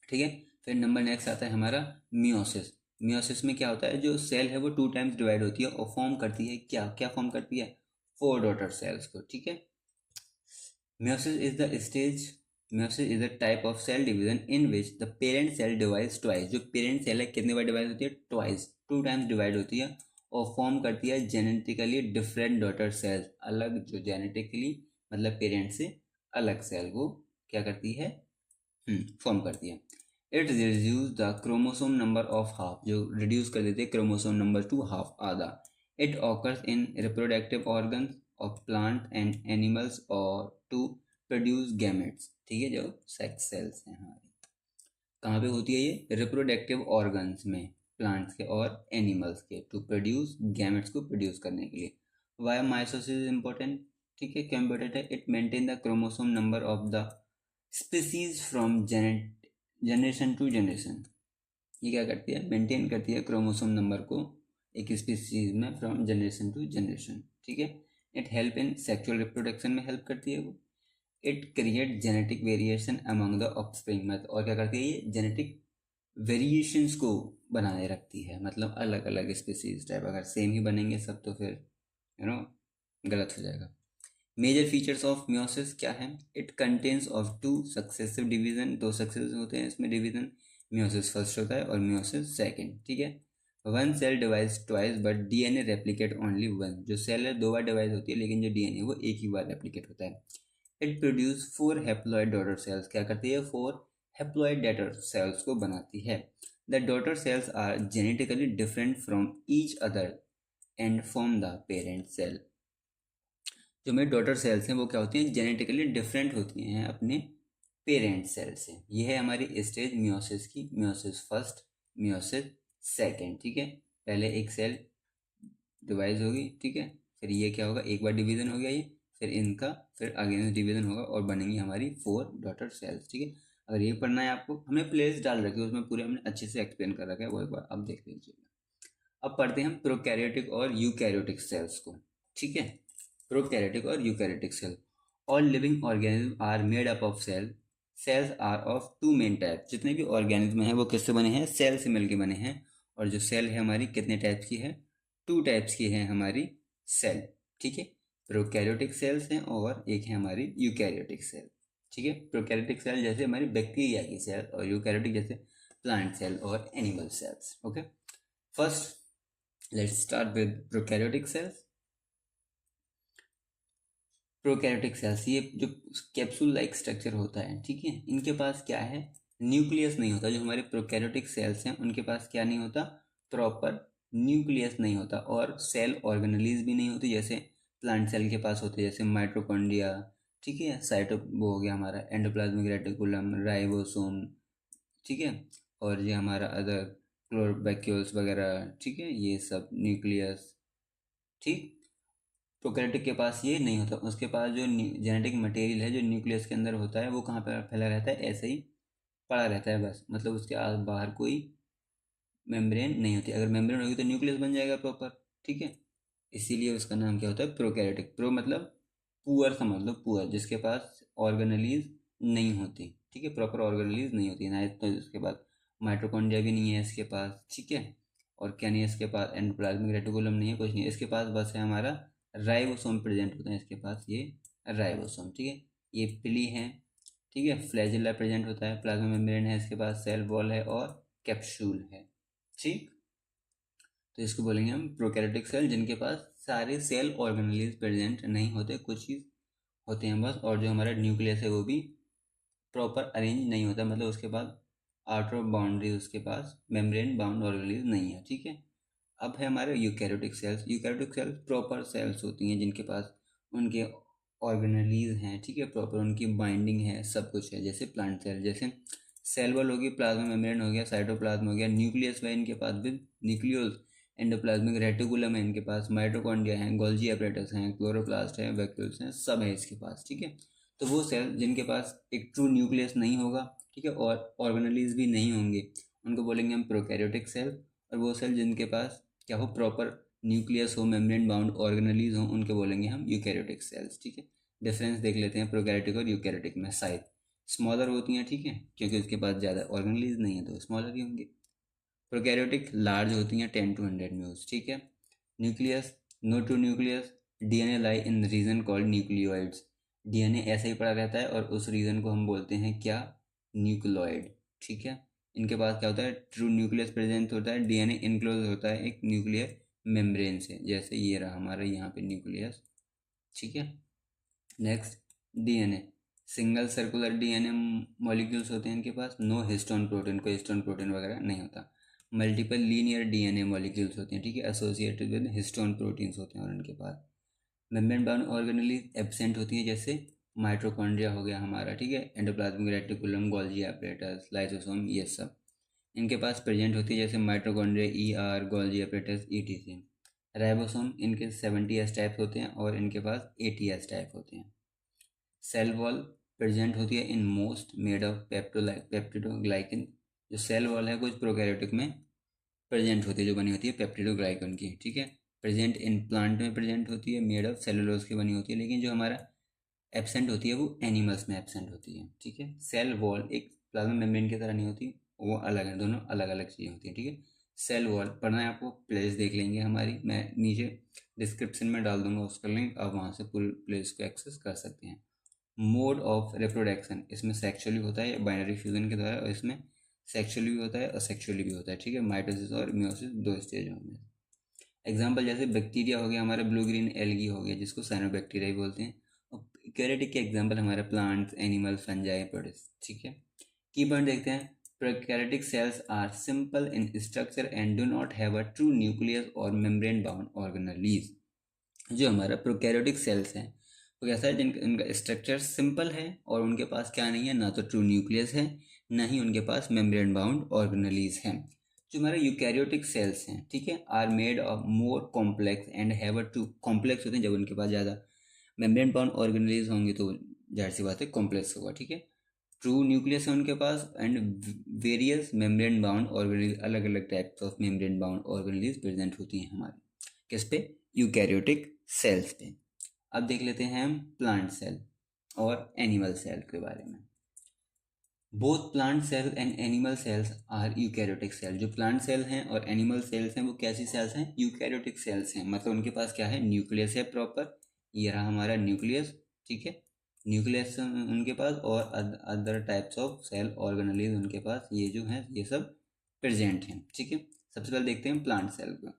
ठीक है, फिर नंबर नेक्स्ट आता है हमारा मियोसिस। मियोसिस में क्या होता है, जो सेल है वो 2 टाइम्स डिवाइड होती है और फॉर्म करती है क्या क्या फॉर्म करती है, 4 डॉटर सेल्स को। ठीक है, meiosis is the stage meiosis is a type of cell division in which the parent cell divides twice। जो parent cell है कितने बार डिवाइड होती है, twice, 2 टाइम्स डिवाइड होती है और फॉर्म करती है जेनेटिकली डिफरेंट डॉटर सेल्स। अलग, जो जेनेटिकली मतलब पेरेंट से अलग सेल को क्या करती है, फॉर्म करती है। It reduce the chromosome number of half, जो रिड्यूस कर देते हैं क्रोमोसोम नंबर टू हाफ, आधा। It occurs in reproductive organs of plant and animals और टू प्रोड्यूस गैमेट्स। ठीक है, जो सेक्स सेल्स हैं हमारी, कहाँ पे होती है ये, रिप्रोडक्टिव ऑर्गन्स में, प्लांट्स के और एनिमल्स के, टू प्रोड्यूस गैमेट्स को प्रोड्यूस करने के लिए। वाई माइटोसिस इज इम्पोर्टेंट, ठीक है, क्यों इम्पोर्टेंट है, it maintain the chromosome number of the species from generation to generation. ये क्या करती है, मेंटेन करती है क्रोमोसोम नंबर को एक स्पीसीज में फ्रॉम जनरेशन टू जनरेशन। ठीक है, it help in sexual reproduction में हेल्प करती है वो। It create genetic variation among the offspring, मतलब और क्या करती है, ये जेनेटिक वेरिएशंस को बनाए रखती है, मतलब अलग अलग स्पीसीज टाइप, अगर सेम ही बनेंगे सब तो फिर गलत हो जाएगा। मेजर फीचर्स ऑफ मियोसिस क्या है, it contains of 2 successive division, 2 successive होते हैं इसमें डिवीजन, मियोसिस फर्स्ट होता है और मियोसिस सेकंड। ठीक है, one cell divides twice but DNA replicate only one, जो सेल है 2 बार डिवाइड होती है लेकिन जो डीएनए वो एक ही बार रेप्लिकेट होता है। It produce 4 haploid daughter cells, क्या करती है, 4 हैप्लॉइड डॉटर सेल्स को बनाती है। The daughter cells are genetically different from each other and form the parent cell. जो मेरी डॉटर सेल्स हैं वो क्या होती हैं, जेनेटिकली डिफरेंट होती हैं अपने पेरेंट सेल से। ये है हमारी स्टेज मियोसिस की, मियोसिस फर्स्ट, मियोसिस सेकंड। ठीक है, पहले एक सेल डिवाइड होगी, ठीक है, फिर ये क्या होगा, एक बार डिवीजन हो गया ये, फिर इनका फिर अगेंस्ट डिवीजन होगा और बनेंगी हमारी 4 डॉटर सेल्स। ठीक है, अगर ये पढ़ना है आपको, हमने प्लेलिस्ट डाल रखी है उसमें पूरे हमने अच्छे से एक्सप्लेन कर रखा है, वो एक बार आप देख लीजिएगा। अब पढ़ते हैं हम प्रोकैरियोटिक और यूकैरियोटिक सेल्स को। ठीक है, प्रोकैरियोटिक और eukaryotic cell. All living organism are made up of cell, cells are of 2 main type. जितने भी ऑर्गेनिज्म हैं वो किससे बने हैं, सेल से मिलके बने हैं। और जो सेल है हमारी कितने टाइप्स की है, 2 टाइप्स की है हमारी सेल। ठीक है, प्रोकैरियोटिक सेल्स हैं और एक है हमारी यूकैरियोटिक सेल। ठीक है, प्रोकैरियोटिक सेल जैसे हमारी बैक्टीरिया की सेल और यूकैरियोटिक जैसे प्लांट सेल और animal cells. Okay, first let's start with prokaryotic cells. Prokaryotic cells, ये जो कैप्सूल लाइक स्ट्रक्चर होता है, ठीक है, इनके पास क्या है, न्यूक्लियस नहीं होता। जो हमारे प्रोकैरियोटिक सेल्स हैं उनके पास क्या नहीं होता, प्रॉपर न्यूक्लियस नहीं होता, और सेल ऑर्गेनेलीज भी नहीं होती जैसे प्लांट सेल के पास होते हैं, जैसे माइटोकॉन्ड्रिया, ठीक है, साइटो वो हो गया हमारा एंडोप्लाज्मिक रेटिकुलम, राइबोसोम, ठीक है, और ये हमारा अदर क्लोरोबैक्यूल्स वगैरह, ठीक है, ये सब न्यूक्लियस। ठीक, प्रोकैरियोटिक के पास ये नहीं होता, उसके पास जो जेनेटिक मटेरियल है जो न्यूक्लियस के अंदर होता है वो कहाँ पर फैला रहता है, ऐसे ही पड़ा रहता है बस, मतलब उसके बाहर कोई मेम्ब्रेन नहीं होती। अगर मेम्ब्रेन होगी तो न्यूक्लियस बन जाएगा प्रॉपर। ठीक है, इसीलिए उसका नाम क्या होता है, प्रोकैरियोटिक। प्रो मतलब पुअर, समझ लो पुअर, जिसके पास ऑर्गेनेलीज नहीं होती। ठीक है, प्रॉपर ऑर्गेनेलीज नहीं होती ना, तो इसके बाद माइटोकॉन्ड्रिया भी नहीं है इसके पास। ठीक है, और क्या नहीं है इसके पास, एंडोप्लाज्मिक रेटिकुलम नहीं है, कुछ नहीं है इसके पास, बस है हमारा राइबोसोम प्रेजेंट होते हैं इसके पास, ये राइबोसोम। ठीक है, ये पिली है, ठीक है, फ्लैजेला प्रेजेंट होता है, प्लाज्मा मेम्ब्रेन है इसके पास, सेल वॉल है और कैप्सूल है। ठीक, तो इसको बोलेंगे हम प्रोकैरियोटिक सेल, जिनके पास सारे सेल ऑर्गेनेलीज प्रेजेंट नहीं होते, कुछ ही होते हैं बस। और जो हमारा न्यूक्लियस है वो भी प्रॉपर अरेंज नहीं होता, मतलब उसके बाद आउटर बाउंड्री, उसके पास मेम्ब्रेन बाउंड ऑर्गेनेलीज नहीं है। ठीक है, अब है हमारे eukaryotic cells. Eukaryotic cells proper cells होती हैं जिनके पास उनके ऑर्गेनेलीज हैं। ठीक है, प्रॉपर उनकी बाइंडिंग है, सब कुछ है। जैसे प्लांट सेल, जैसे सेल वॉल होगी, प्लाज्मा मेम्ब्रेन हो गया, साइटोप्लाज्म हो गया, न्यूक्लियस है इनके पास विद न्यूक्लियोस, एंडोप्लाज्मिक रेटिकुलम है इनके पास, माइटोकॉन्ड्रिया है, गोल्जी अपरेटस हैं, क्लोरोप्लास्ट है, वैक्यूल्स हैं, सब है इसके पास। ठीक है, तो वो सेल जिनके पास एक ट्रू न्यूक्लियस नहीं होगा, ठीक है, और ऑर्गेनेलीज भी नहीं होंगे, उनको बोलेंगे हम प्रोकैरियोटिक सेल। और वो सेल जिनके पास क्या हो, प्रॉपर न्यूक्लियस हो, मेम्ब्रेन बाउंड ऑर्गेनेलीज हो, उनके बोलेंगे हम यूकैरियोटिक सेल्स। ठीक है, डिफरेंस देख लेते हैं प्रोकैरियोटिक और यूकैरियोटिक में। साइज स्मॉलर होती हैं, ठीक है, क्योंकि उसके पास ज़्यादा ऑर्गेनेलीज नहीं है तो स्मॉलर ही होंगे। प्रोकैरियोटिक लार्ज होती हैं 10 to 100 म्यूल्स। ठीक है, nucleus, no to nucleus, DNA lie in region called nucleoids. डीएनए ऐसे ही पड़ा रहता है और उस रीजन को हम बोलते हैं क्या, न्यूक्लियोइड। ठीक है, इनके पास क्या होता है, ट्रू न्यूक्लियस प्रेजेंट होता है, डीएनए इनक्लोज होता है एक न्यूक्लियर मेम्ब्रेन से, जैसे ये रहा हमारा यहाँ पे न्यूक्लियस। ठीक है, next DNA, single circular DNA molecules होते हैं इनके पास, नो हिस्टोन प्रोटीन, कोई हिस्टोन प्रोटीन वगैरह नहीं होता। मल्टीपल लीनियर डीएनए मॉलिक्यूल्स होते हैं, ठीक है, एसोसिएटेड विद हिस्टोन प्रोटीन्स होते हैं और उनके पास मेम्ब्रेन बाउंड ऑर्गेनेलीज एब्सेंट होती है, जैसे माइटोकॉन्ड्रिया हो गया हमारा, ठीक है, endoplasmic reticulum, Golgi apparatus, lysosome, ये सब इनके पास प्रेजेंट होती है, जैसे mitochondria, ER, Golgi apparatus, etc. Ribosome इनके 70s टाइप होते हैं और इनके पास 80s टाइप होते हैं। सेल वॉल प्रेजेंट होती है in most made of peptidoglycan. जो सेल वॉल है कुछ प्रोकैरियोटिक में प्रेजेंट होती है, जो बनी होती है पेप्टिडोग्लाइकन की। ठीक है, प्रेजेंट इन प्लांट में प्रेजेंट होती है, मेड ऑफ सेलुलोज की बनी होती है, लेकिन जो हमारा एब्सेंट होती है वो एनिमल्स में एब्सेंट होती है। ठीक है, सेल वॉल एक प्लाज्मा मेम्ब्रेन की तरह नहीं होती, वो अलग है, दोनों अलग अलग चीज़ें होती हैं। ठीक है, सेल वॉल पढ़ना है आपको, प्लेस देख लेंगे हमारी, मैं नीचे डिस्क्रिप्शन में डाल दूंगा उसका लिंक, आप वहाँ से पूरी प्लेस को एक्सेस कर सकते हैं। मोड ऑफ रिप्रोडक्शन, इसमें सेक्सुअली होता है बाइनरी फ्यूजन के द्वारा, और इसमें सेक्सुअली भी होता है और सेक्सुअली भी होता है। ठीक है, माइटोसिस और मियोसिस दो स्टेज होंगे। एग्जाम्पल जैसे बैक्टीरिया हो गया हमारा, ब्लू ग्रीन एल्गी हो गया जिसको साइनोबैक्टीरिया भी बोलते हैं। और यूकैरियोटिक के एग्जाम्पल हमारे प्लांट्स, एनिमल, फंजाई, प्रोटिस्ट। ठीक है, की पॉइंट देखते हैं। Prokaryotic cells are simple in structure and do not have a true nucleus or membrane bound organelles. जो हमारा प्रोकैरियोटिक सेल्स हैं वो कैसा है, जिनका इनका स्ट्रक्चर सिंपल है और उनके पास क्या नहीं है, ना तो ट्रू न्यूक्लियस है, ना ही उनके पास मेम्ब्रेन बाउंड ऑर्गेनेलीज हैं। जो हमारे यूकैरियोटिक सेल्स हैं, ठीक है, are made of more complex and have a to complex होते हैं, जब उनके पास ज़्यादा मेम्ब्रेन बाउंड ऑर्गेनेलीज होंगे तो जाहिर सी बात है कॉम्प्लेक्स होगा। ठीक है, ट्रू न्यूक्लियस है उनके पास and various membrane bound organelles, अलग अलग types of membrane bound organelles present होती हैं हमारे किस पे, यूकैरियोटिक सेल्स पे। अब देख लेते हैं हम प्लांट सेल और एनिमल सेल के बारे में। Both plant cell and animal cells are eukaryotic cell. जो प्लांट सेल हैं और एनिमल सेल्स हैं वो कैसी सेल्स हैं, यूकैरियोटिक सेल्स हैं, मतलब उनके पास क्या है, न्यूक्लियस है प्रॉपर, ये रहा हमारा न्यूक्लियस। ठीक है, न्यूक्लियस उनके पास और other types of cell organelles उनके पास, ये जो हैं ये सब प्रेजेंट हैं। ठीक है, सबसे पहले देखते हैं प्लांट सेल को।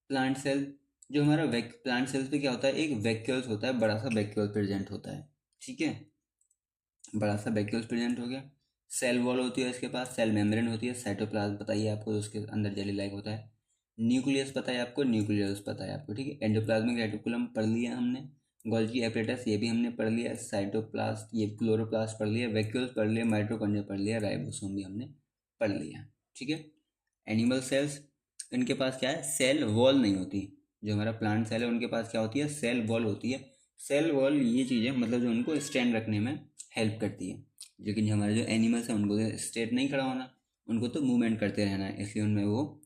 प्लांट सेल, जो हमारा प्लांट सेल्स पे क्या होता है, एक वैक्यूल्स होता है, बड़ा सा वैक्यूल प्रेजेंट होता है। ठीक है, बड़ा सा वैक्यूल्स प्रेजेंट हो गया। सेल वॉल होती है इसके पास, सेल मेम्ब्रेन होती है, साइटोप्लाज्म पता ही है आपको, उसके अंदर जेली लाइक होता है। न्यूक्लियस पता है आपको, न्यूक्लियस पता है आपको। ठीक है, एंडोप्लाज्मिक रेटिकुलम पढ़ लिया हमने, गोल्गी एपरेटस ये भी हमने पढ़ लिया, साइटोप्लास्ट ये क्लोरोप्लास्ट पढ़ लिया, वैक्यूल्स पढ़ लिया, माइटोकॉन्ड्रिया पढ़ लिया, राइबोसोम भी हमने पढ़ लिया। ठीक है, एनिमल सेल्स, इनके पास क्या है, सेल वॉल नहीं होती। जो हमारा प्लांट सेल है उनके पास क्या होती है, सेल वॉल होती है। सेल वॉल ये चीज़ है, मतलब जो उनको स्टैंड रखने में हेल्प करती है। लेकिन जो हमारे जो एनिमल्स हैं उनको तो स्ट्रेट नहीं खड़ा होना, उनको तो मूवमेंट करते रहना है, इसलिए उनमें वो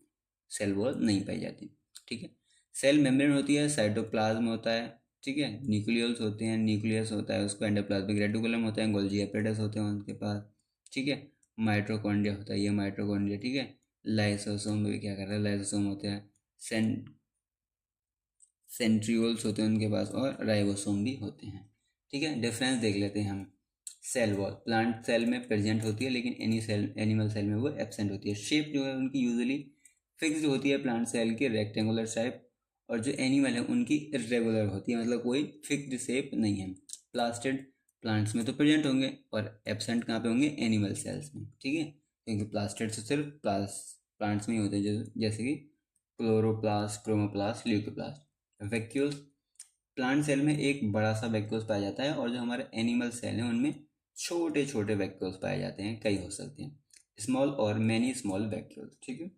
सेल वॉल नहीं पाई जाती। ठीक है, सेल मेम्ब्रेन होती है, साइटोप्लाज्म होता है, ठीक है, न्यूक्लियस होते हैं, न्यूक्लियस होता है उसको, एंडोप्लाज्मिक रेटिकुलम होता है, गोल्जी एपरेटस होते हैं उनके पास। ठीक है, माइटोकॉन्ड्रिया होता है, ये माइटोकॉन्ड्रिया। ठीक है, लाइसोसोम भी क्या कर रहा है, लाइसोसोम होते हैं, सेंट्रियोल्स होते हैं उनके पास, और राइबोसोम भी होते हैं। ठीक है, डिफरेंस देख लेते हैं हम। सेल वॉल प्लांट सेल में प्रेजेंट होती है, लेकिन एनिमल सेल में वो एब्सेंट होती है। शेप जो है उनकी यूजुअली फिक्स्ड होती है प्लांट सेल की, रेक्टेंगुलर शेप, और जो एनिमल है उनकी इरेगुलर होती है, मतलब कोई फिक्स्ड शेप नहीं है। प्लास्टिड प्लांट्स में तो प्रेजेंट होंगे और एब्सेंट कहाँ पे होंगे, एनिमल सेल्स में, ठीक है, क्योंकि प्लास्टिड तो सिर्फ प्लांट्स में ही होते हैं, जैसे कि chloroplast, chromoplast, leucoplast. Vacuoles plant cell में एक बड़ा सा वैक्यूल्स पाया जाता है, और जो हमारे एनिमल सेल हैं उनमें छोटे छोटे वैक्यूल्स पाए जाते हैं, कई हो सकते हैं, स्मॉल और मैनी स्मॉल वैक्यूल्स, ठीक है।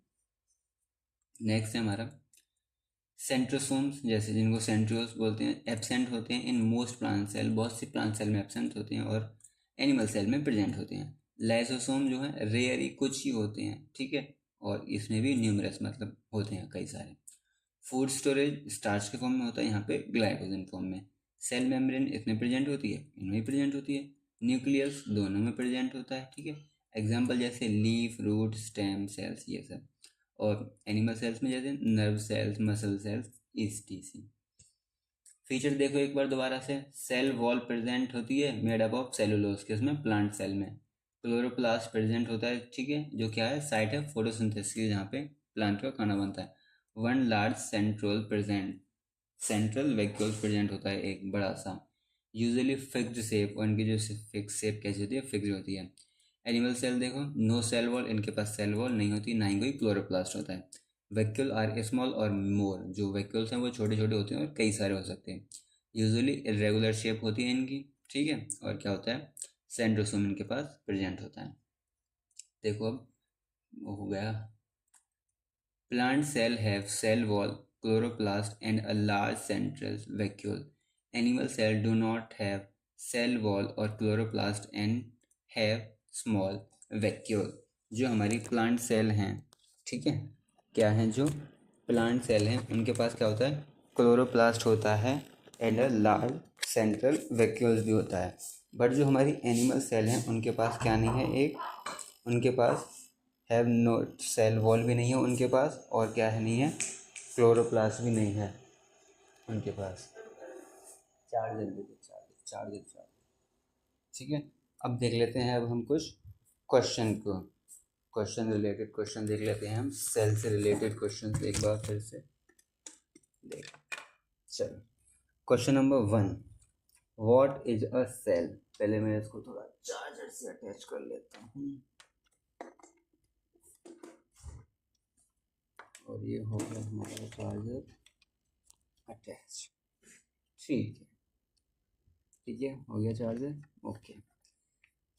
नेक्स्ट है हमारा सेंट्रोसोम्स, जैसे जिनको सेंट्रियोल्स बोलते हैं, एब्सेंट होते हैं इन मोस्ट प्लांट सेल, बहुत सी प्लांट सेल में एब्सेंट होते हैं और एनिमल सेल में प्रेजेंट होते हैं। लाइसोसोम जो है रेयर ही कुछ ही होते हैं, ठीक है, और इसमें भी न्यूमरस मतलब होते हैं कई सारे। फूड स्टोरेज स्टार्च के फॉर्म में होता है, यहाँ पे ग्लाइकोजन फॉर्म में। सेल मेम्ब्रेन इसमें प्रेजेंट होती है, इनमें भी प्रेजेंट होती है। न्यूक्लियस दोनों में प्रेजेंट होता है, ठीक है। एग्जाम्पल जैसे लीफ, रूट, स्टेम सेल्स, ये सब। और एनिमल सेल्स में जैसे nerve cells, muscle cells, etc। Feature देखो एक बार दोबारा से, सेल वॉल प्रेजेंट होती है मेड अप ऑफ सेलुलोज के, उसमें प्लांट सेल में। क्लोरोप्लास्ट प्रेजेंट होता है, ठीक है, जो क्या है, साइट है फोटोसिंथेसिस, जहाँ पे प्लांट का खाना बनता है। One large central present, central vacuole present होता है एक बड़ा सा, यूजुअली फिक्स्ड शेप, और इनकी जो फिक्स शेप कैसी होती है, फिक्स्ड होती है। एनिमल सेल देखो, नो सेल वॉल, इनके पास सेल वॉल नहीं होती, ना ही कोई क्लोरोप्लास्ट होता है। वैक्यूल आर स्मॉल और मोर, जो वैक्यूल्स हैं वो छोटे छोटे होते हैं और कई सारे हो सकते हैं। यूजुअली इरेगुलर शेप होती है इनकी, ठीक है। और क्या होता है, सेंट्रोसोम इनके पास प्रेजेंट होता है। देखो अब वो हो गया, plant cell have cell wall, chloroplast and a large central vacuole. Animal cells do not have cell wall or chloroplast and have small vacuole. जो हमारी प्लांट सेल हैं, ठीक है, क्या हैं, जो प्लांट सेल हैं उनके पास क्या होता है, क्लोरोप्लास्ट होता है and a large central vacuoles भी होता है। बट जो हमारी एनिमल सेल हैं उनके पास क्या नहीं है, एक उनके पास हैव नोट सेल वॉल भी नहीं है उनके पास, और क्या है, नहीं है, क्लोरोप्लास्ट भी नहीं है उनके पास। चार्जर दे दो, चार्जर, ठीक है। अब देख लेते हैं, अब हम कुछ क्वेश्चन को, क्वेश्चन रिलेटेड क्वेश्चन देख लेते हैं हम, सेल से रिलेटेड क्वेश्चन एक बार फिर से देख। चलो, question number 1, what is a cell. पहले मैं इसको थोड़ा चार्जर से अटैच कर लेता हूँ, और ये हो गया हमारा चार्जर अटैच, ठीक है, हो गया चार्जर, ओके।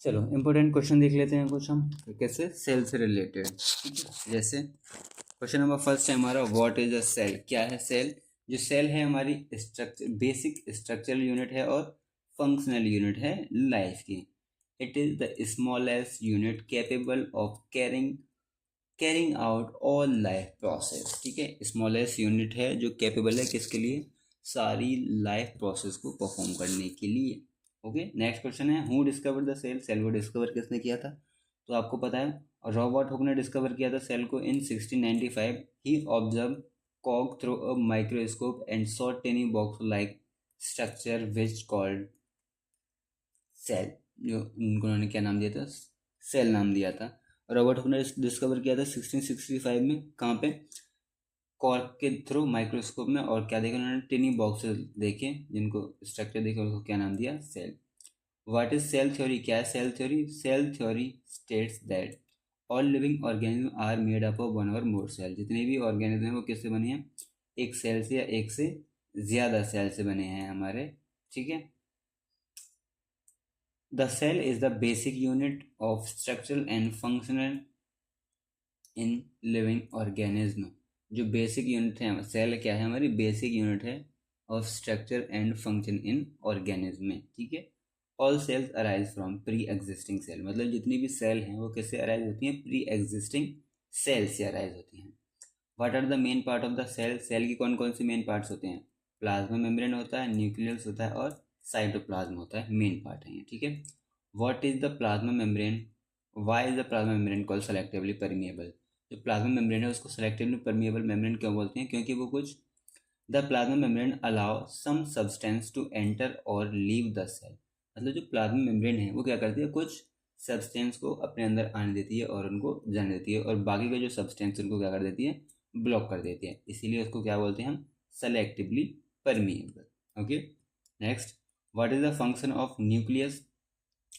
चलो इंपॉर्टेंट क्वेश्चन देख लेते हैं कुछ हम, कैसे, सेल से रिलेटेड, ठीक है। जैसे क्वेश्चन नंबर फर्स्ट है हमारा, व्हाट इज अ सेल, क्या है सेल। जो सेल है हमारी स्ट्रक्चर, बेसिक स्ट्रक्चरल यूनिट है और फंक्शनल यूनिट है लाइफ की। It is the smallest unit capable of carrying out all life process, ठीक है। स्मॉलेस्ट यूनिट है जो कैपेबल है किसके लिए, सारी लाइफ प्रोसेस को परफॉर्म करने के लिए। ओके, नेक्स्ट क्वेश्चन है, who discover the cell, cell को डिस्कवर किसने किया था, तो आपको पता है, रॉबर्ट हुक ने डिस्कवर किया था सेल को इन 1695। ही ऑब्जर्व कॉग through a microscope and saw tiny box like structure which called cell, जो उन्होंने क्या नाम दिया था, सेल नाम दिया था। रॉबर्ट हुक ने डिस्कवर किया था 1665 में, कहाँ पे, कॉर्क के थ्रू माइक्रोस्कोप में, और क्या देखा उन्होंने, टिनी बॉक्सेस देखे, जिनको स्ट्रक्चर देखे उनको क्या नाम दिया, cell. What is cell theory, क्या है cell theory, cell theory states that all living organism are made up of one or more cell, जितने भी ऑर्गेनिज्म हैं वो किससे बने हैं, एक सेल से या एक से ज़्यादा सेल से बने हैं हमारे, ठीक है। The cell is the basic unit of structural and functional in living organism. जो बेसिक यूनिट है सेल, क्या है, हमारी बेसिक यूनिट है of structure and function in organism में, ठीक है। All cells arise from pre existing cell, मतलब जितनी भी सेल हैं वो किससे अराइज होती हैं, प्री एग्जिस्टिंग सेल से अराइज होती हैं। What are the main part of the cell, cell की कौन कौन सी मेन पार्ट्स होते हैं, प्लाज्मा मेम्ब्रेन होता है, न्यूक्लियस होता है और साइटोप्लाज्म होता है, मेन पार्ट है ये, ठीक है। What is the plasma membrane, why is the plasma membrane called selectively permeable. जो प्लाज्मा मेम्ब्रेन है उसको सेलेक्टिवली परमिएबल मेम्ब्रेन क्यों बोलते हैं, क्योंकि वो कुछ, the plasma membrane allow some substance to enter और लीव द सेल, मतलब जो प्लाज्मा मेम्ब्रेन है वो क्या करती है, कुछ सब्सटेंस को अपने अंदर आने देती है और उनको जाने देती है, और बाकी का जो सब्सटेंस उनको क्या कर देती है, ब्लॉक कर देती है। इसीलिए उसको क्या बोलते हैं हम, selectively permeable. Okay, next, what is the function of nucleus.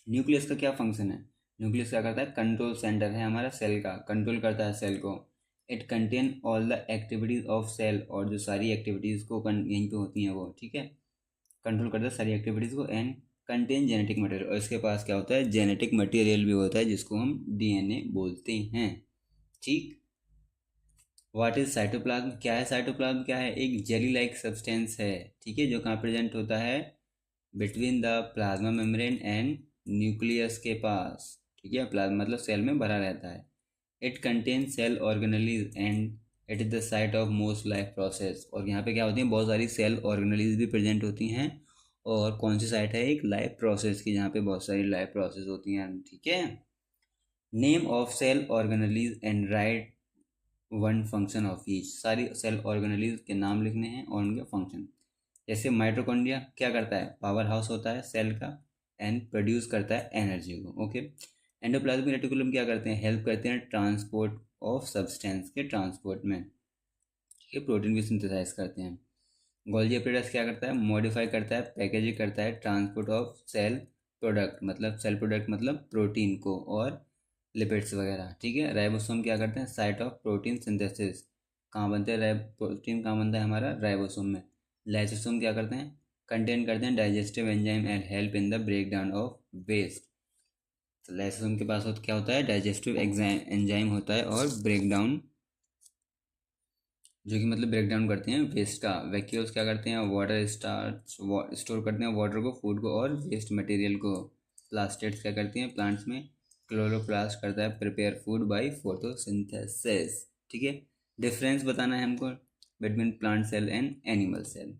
Nucleus का क्या फंक्शन है, न्यूक्लियस क्या करता है, कंट्रोल सेंटर है हमारा सेल का, कंट्रोल करता है सेल को। It contain all the activities of cell, और जो सारी एक्टिविटीज़ को यहीं पे होती हैं वो, ठीक है, कंट्रोल करता है सारी एक्टिविटीज़ को। एंड कंटेन जेनेटिक मटेरियल, और इसके पास क्या होता है, जेनेटिक मटेरियल भी होता है जिसको हम डीएनए बोलते हैं। ठीक, व्हाट इज साइटोप्लाज्म, क्या है साइटोप्लाज्म, क्या है, एक जेली लाइक सब्सटेंस है, ठीक है, जो कहाँ प्रेजेंट होता है, between the plasma membrane and nucleus के पास, ठीक है, प्लाज्मा मतलब सेल में भरा रहता है। It contain cell organelles and it is the site of most life process, और यहाँ पे क्या होती है, बहुत सारी सेल ऑर्गेनेलीज भी प्रेजेंट होती हैं। और कौन सी साइट है, एक लाइफ प्रोसेस की, जहाँ पे बहुत सारी लाइफ प्रोसेस होती हैं, ठीक है। Name of cell organelles and write one function of each, सारी सेल ऑर्गेनेलीज के नाम लिखने हैं और उनके फंक्शन। जैसे माइटोकॉन्ड्रिया क्या करता है, पावर हाउस होता है सेल का, एंड प्रोड्यूस करता है एनर्जी को। ओके, एंडोप्लाज्मिक रेटिकुलम क्या करते हैं, हेल्प करते हैं ट्रांसपोर्ट ऑफ सब्सटेंस के ट्रांसपोर्ट में, ठीक है, प्रोटीन भी सिंथेसाइज करते हैं। गोल्जी एपेटाइटिस क्या करता है, मॉडिफाई करता है, पैकेजिंग करता है ट्रांसपोर्ट ऑफ सेल प्रोडक्ट, मतलब सेल प्रोडक्ट मतलब प्रोटीन को और लिपिड्स वगैरह, ठीक है। राइबोसोम क्या करते हैं, साइट ऑफ प्रोटीन सिंथेसिस, कहाँ बनते हैं प्रोटीन, कहाँ बनता है हमारा, राइबोसोम में। लाइसोसोम क्या करते हैं, कंटेन करते हैं digestive enzyme and help in the break down of waste. तो लाइसोसोम के पास क्या होता है, डाइजेस्टिव एंजाइम होता है और ब्रेक डाउन, जो कि मतलब ब्रेक डाउन करते हैं वेस्ट का। वैक्यूल्स क्या करते हैं, वाटर स्टोर करते हैं वाटर को, फूड को और वेस्ट मटेरियल को। प्लास्टेट्स क्या करती हैं प्लांट्स में, क्लोरोप्लास्ट करता है प्रिपेयर फूड बाय फोटोसिंथेसिस, ठीक है। डिफरेंस बताना है हमको between plant cell and animal cell.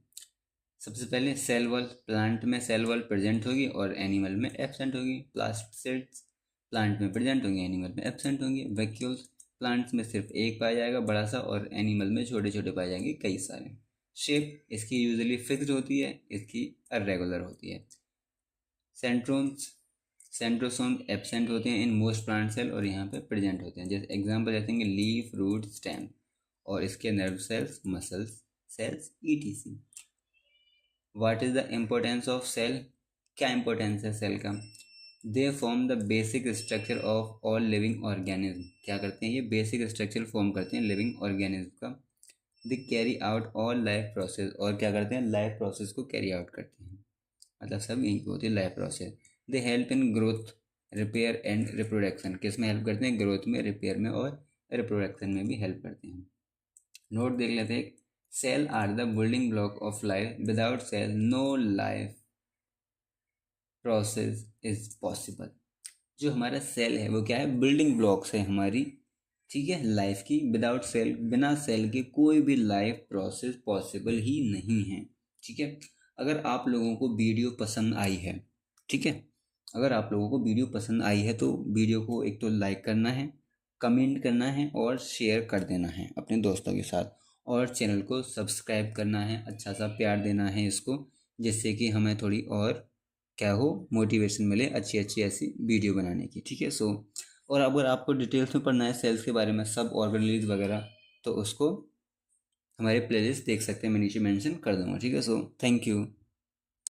सबसे पहले सेल वॉल, प्लांट में सेल वॉल प्रेजेंट होगी और एनिमल में एब्सेंट होगी। प्लास्टिड्स प्लांट में प्रेजेंट होंगे, एनिमल में एब्सेंट होंगे। वैक्यूल्स प्लांट्स में सिर्फ एक पाया जाएगा बड़ा सा, और एनिमल में छोटे छोटे पाए जाएंगे कई सारे। शेप इसकी यूजुअली फिक्स्ड होती है, इसकी इरेगुलर होती है। सेंट्रोम्स सेंट्रोसोम एब्सेंट होते हैं इन मोस्ट प्लांट सेल और यहाँ पे प्रेजेंट होते हैं। जैसे एग्जांपल देते हैं लीफ, रूट, स्टेम, और इसके nerve cells, muscles cells, etc. What is the importance of cell, क्या इम्पोर्टेंस है सेल का, they form the basic structure of all living organism, क्या करते हैं ये बेसिक स्ट्रक्चर फॉर्म करते हैं लिविंग ऑर्गेनिज्म का। They carry out all life process, और क्या करते हैं, लाइफ प्रोसेस को कैरी आउट करते हैं, मतलब सब यहीं पे होती है life process. They help in growth, repair and reproduction, किस में हेल्प करते हैं, ग्रोथ में, रिपेयर में और रिप्रोडक्शन में भी हेल्प करते हैं। नोट देख लेते हैं, cell are the building block of life, without cell no life process is possible. जो हमारा सेल है वो क्या है, बिल्डिंग ब्लॉक्स है हमारी, ठीक है, लाइफ की। विदाउट सेल, बिना सेल के कोई भी लाइफ प्रोसेस पॉसिबल ही नहीं है, ठीक है। अगर आप लोगों को वीडियो पसंद आई है, ठीक है, अगर आप लोगों को वीडियो पसंद आई है तो वीडियो को एक तो लाइक करना है, कमेंट करना है और शेयर कर देना है अपने दोस्तों के साथ, और चैनल को सब्सक्राइब करना है, अच्छा सा प्यार देना है इसको, जिससे कि हमें थोड़ी और क्या हो, मोटिवेशन मिले अच्छी अच्छी ऐसी वीडियो बनाने की, ठीक है। सो और अगर आपको डिटेल्स में पढ़ना है सेल्स के बारे में, सब ऑर्गेनेलिज वगैरह, तो उसको हमारे प्लेलिस्ट देख सकते हैं, मैं नीचे मेंशन कर दूंगा, ठीक है। So thank you.